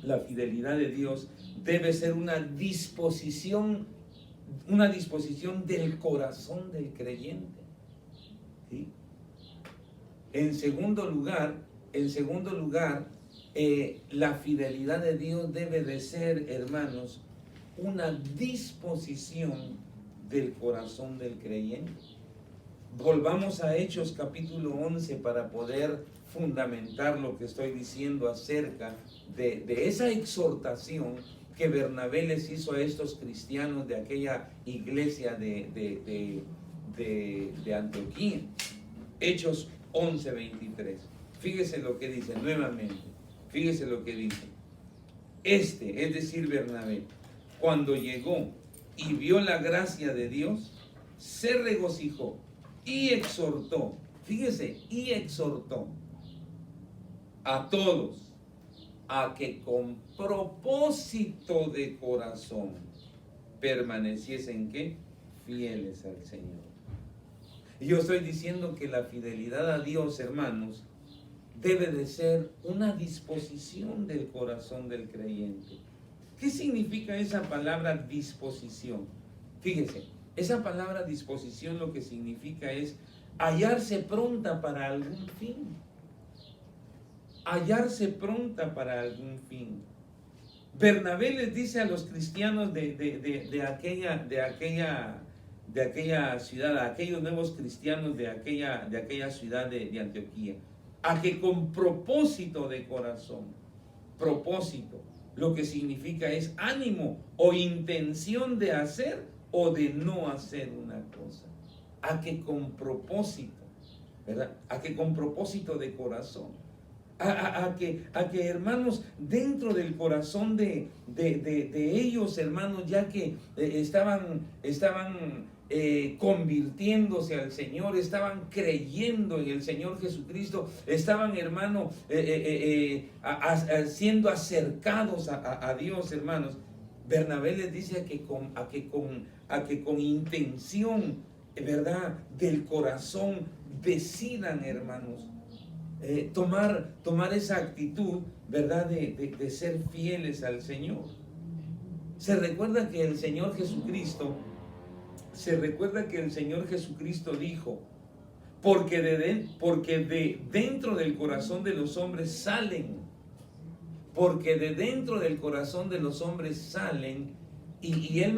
la fidelidad de Dios debe ser una disposición del corazón del creyente. ¿Sí? En segundo lugar, la fidelidad de Dios debe de ser, hermanos, una disposición del corazón del creyente. Volvamos a Hechos capítulo 11 para poder fundamentar lo que estoy diciendo acerca de esa exhortación que Bernabé les hizo a estos cristianos de aquella iglesia de Antioquía. Hechos 11:23. Fíjese lo que dice nuevamente. Fíjese lo que dice. Es decir, Bernabé, cuando llegó y vio la gracia de Dios, se regocijó y exhortó. Fíjese, y exhortó a todos a que con propósito de corazón permaneciesen ¿qué? Fieles al Señor. Y yo estoy diciendo que la fidelidad a Dios, hermanos, debe de ser una disposición del corazón del creyente. ¿Qué significa esa palabra disposición? Fíjese, esa palabra disposición lo que significa es hallarse pronta para algún fin. hallarse pronta para algún fin. Bernabé les dice a los cristianos de aquella ciudad, a aquellos nuevos cristianos de aquella ciudad de Antioquía, a que con propósito de corazón, propósito, lo que significa es ánimo o intención de hacer o de no hacer una cosa, a que con propósito, ¿verdad? A que con propósito de corazón, a que hermanos, dentro del corazón de ellos, hermanos, ya que estaban convirtiéndose al Señor, estaban creyendo en el Señor Jesucristo, estaban, hermano, siendo acercados a Dios, hermanos. Bernabé les dice a que con intención, ¿verdad?, del corazón decidan, hermanos, tomar esa actitud, ¿verdad?, de ser fieles al Señor. Se recuerda que el Señor Jesucristo dijo, porque de dentro del corazón de los hombres salen, y él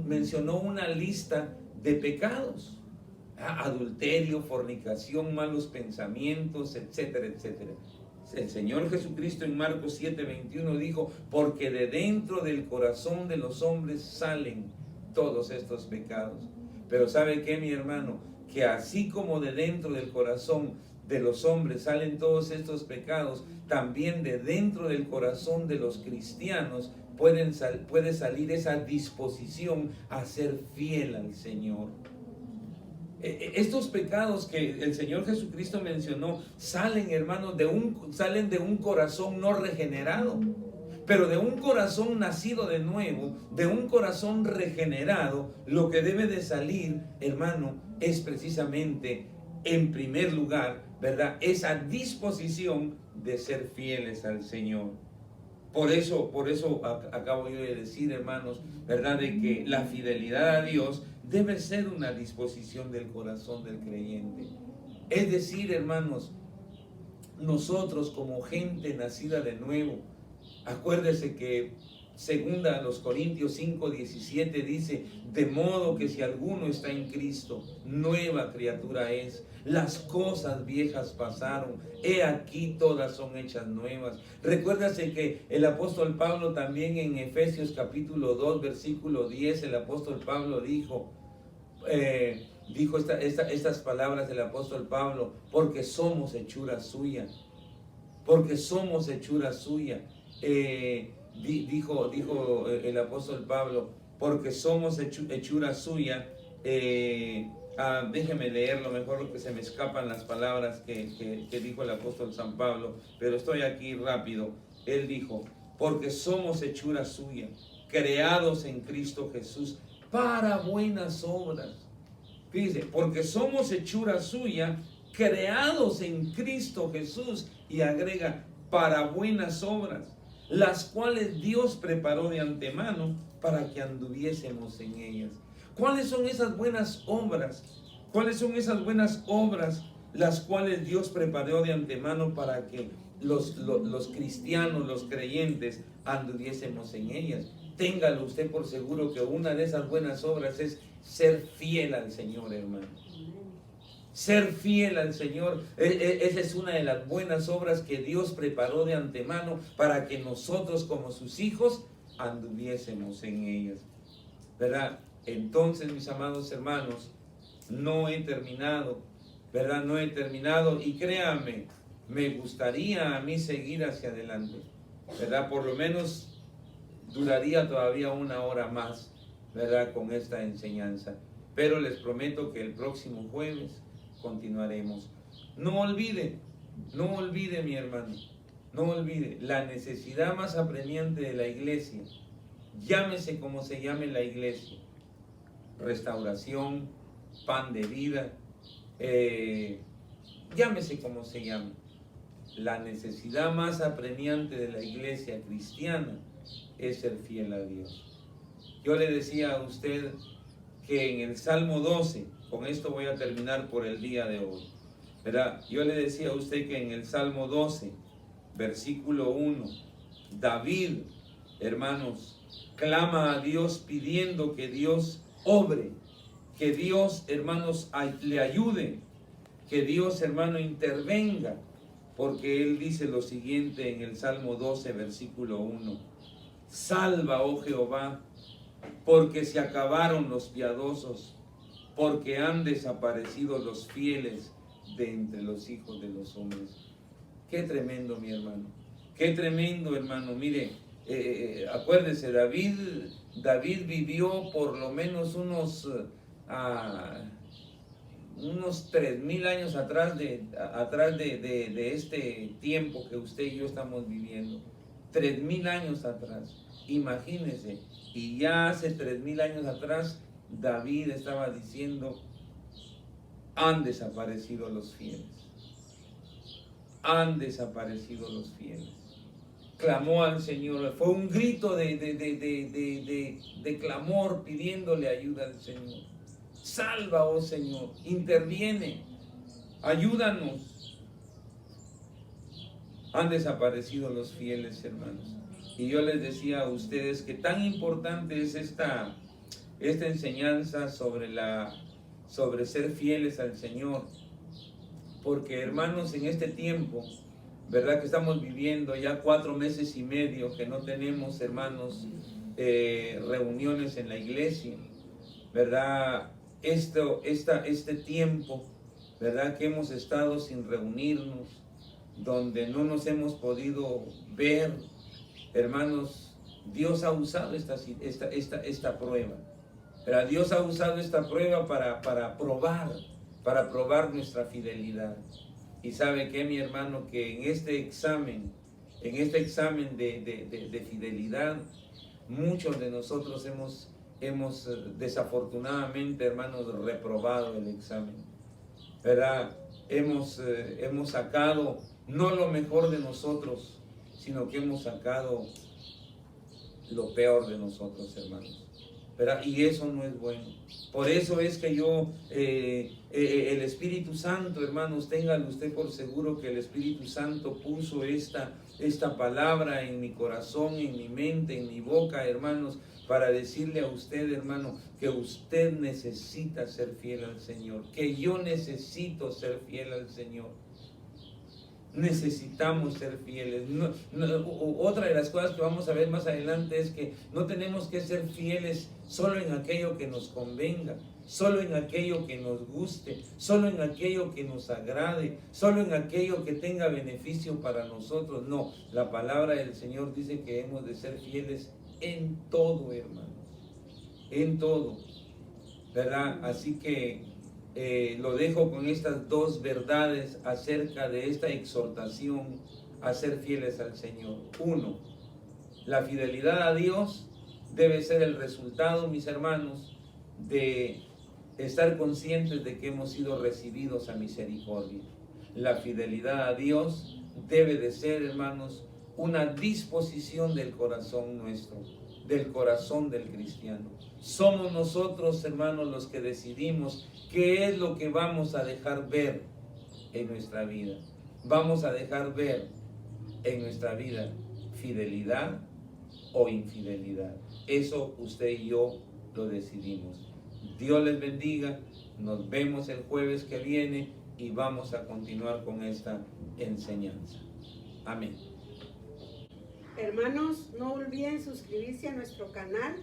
mencionó una lista de pecados: adulterio, fornicación, malos pensamientos, etcétera, etcétera. El Señor Jesucristo en Marcos 7:21 dijo, porque de dentro del corazón de los hombres salen todos estos pecados. Pero ¿sabe qué, mi hermano? Que así como de dentro del corazón de los hombres salen todos estos pecados, también de dentro del corazón de los cristianos puede salir esa disposición a ser fiel al Señor. Estos pecados que el Señor Jesucristo mencionó salen, hermanos, salen de un corazón no regenerado, pero de un corazón nacido de nuevo, de un corazón regenerado. Lo que debe de salir, hermano, es precisamente, en primer lugar, ¿verdad?, esa disposición de ser fieles al Señor. Por eso acabo yo de decir, hermanos, ¿verdad?, de que la fidelidad a Dios debe ser una disposición del corazón del creyente. Es decir, hermanos, nosotros como gente nacida de nuevo, acuérdese que segunda los Corintios 5:17 dice, de modo que si alguno está en Cristo, nueva criatura es. Las cosas viejas pasaron, he aquí todas son hechas nuevas. Recuérdase que el apóstol Pablo también en Efesios capítulo 2 versículo 10, el apóstol Pablo dijo estas palabras del apóstol Pablo, porque somos hechura suya, dijo el apóstol Pablo, porque somos hechura suya. Déjeme leerlo mejor, porque se me escapan las palabras que dijo el apóstol San Pablo, pero estoy aquí rápido. Él dijo, porque somos hechura suya, creados en Cristo Jesús para buenas obras. Fíjese, porque somos hechura suya, creados en Cristo Jesús, y agrega, para buenas obras, las cuales Dios preparó de antemano para que anduviésemos en ellas. ¿Cuáles son esas buenas obras? ¿Cuáles son esas buenas obras las cuales Dios preparó de antemano para que los cristianos, los creyentes, anduviésemos en ellas? Téngalo usted por seguro que una de esas buenas obras es ser fiel al Señor, hermano. Ser fiel al Señor, esa es una de las buenas obras que Dios preparó de antemano para que nosotros como sus hijos anduviésemos en ellas, ¿verdad? Entonces, mis amados hermanos, no he terminado, ¿verdad? No he terminado, y créanme, me gustaría a mí seguir hacia adelante, ¿verdad? Por lo menos duraría todavía una hora más, ¿verdad?, con esta enseñanza. Pero les prometo que el próximo jueves continuaremos. No olvide, mi hermano, no olvide la necesidad más apremiante de la iglesia. Llámese como se llame la iglesia. Restauración, Pan de Vida, llámese como se llame. La necesidad más apremiante de la iglesia cristiana es ser fiel a Dios. Yo le decía a usted que en el Salmo 12, con esto voy a terminar por el día de hoy, ¿verdad? Yo le decía a usted que en el Salmo 12 versículo 1. David, hermanos, clama a Dios pidiendo que Dios obre, que Dios, hermanos, le ayude, que Dios, hermano, intervenga, porque él dice lo siguiente en el Salmo 12, versículo 1. Salva, oh Jehová, porque se acabaron los piadosos, porque han desaparecido los fieles de entre los hijos de los hombres. Qué tremendo, mi hermano. Qué tremendo, hermano. Mire, acuérdese, David vivió por lo menos unos 3,000 años atrás de este tiempo que usted y yo estamos viviendo. 3,000 años atrás. Imagínese. Y ya hace 3,000 años atrás, David estaba diciendo, han desaparecido los fieles. Han desaparecido los fieles. Clamó al Señor. Fue un grito de clamor pidiéndole ayuda al Señor. Salva, oh Señor. Interviene. Ayúdanos. Han desaparecido los fieles, hermanos. Y yo les decía a ustedes que tan importante es esta enseñanza sobre ser fieles al Señor. Porque, hermanos, en este tiempo, ¿verdad? Que estamos viviendo ya 4 meses y medio que no tenemos, hermanos, reuniones en la iglesia, ¿verdad? Este tiempo, ¿verdad? Que hemos estado sin reunirnos, donde no nos hemos podido ver, hermanos, Dios ha usado esta prueba. Pero Dios ha usado esta prueba para probar nuestra fidelidad. Y sabe que, mi hermano, que en este examen de fidelidad, muchos de nosotros hemos desafortunadamente, hermanos, reprobado el examen, ¿verdad? Hemos sacado no lo mejor de nosotros, sino que hemos sacado lo peor de nosotros, hermanos. ¿Verdad? Y eso no es bueno. Por eso es que el Espíritu Santo, hermanos, téngalo usted por seguro que el Espíritu Santo puso esta palabra en mi corazón, en mi mente, en mi boca, hermanos, para decirle a usted, hermano, que usted necesita ser fiel al Señor, que yo necesito ser fiel al Señor. Necesitamos ser fieles. Otra de las cosas que vamos a ver más adelante es que no tenemos que ser fieles solo en aquello que nos convenga, solo en aquello que nos guste, solo en aquello que nos agrade, solo en aquello que tenga beneficio para nosotros. No, la palabra del Señor dice que hemos de ser fieles en todo, hermanos, en todo, ¿verdad? Así que lo dejo con estas 2 verdades acerca de esta exhortación a ser fieles al Señor. 1, la fidelidad a Dios debe ser el resultado, mis hermanos, de estar conscientes de que hemos sido recibidos a misericordia. La fidelidad a Dios debe de ser, hermanos, una disposición del corazón nuestro, del corazón del cristiano. Somos nosotros, hermanos, los que decidimos qué es lo que vamos a dejar ver en nuestra vida. Vamos a dejar ver en nuestra vida fidelidad o infidelidad. Eso usted y yo lo decidimos. Dios les bendiga. Nos vemos el jueves que viene y vamos a continuar con esta enseñanza. Amén. Hermanos, no olviden suscribirse a nuestro canal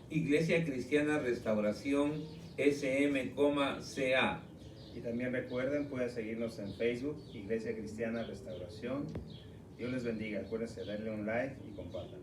Iglesia Cristiana Restauración SM,CA. Y también recuerden, pueden seguirnos en Facebook, Iglesia Cristiana Restauración. Dios les bendiga. Acuérdense, darle un like y compartan.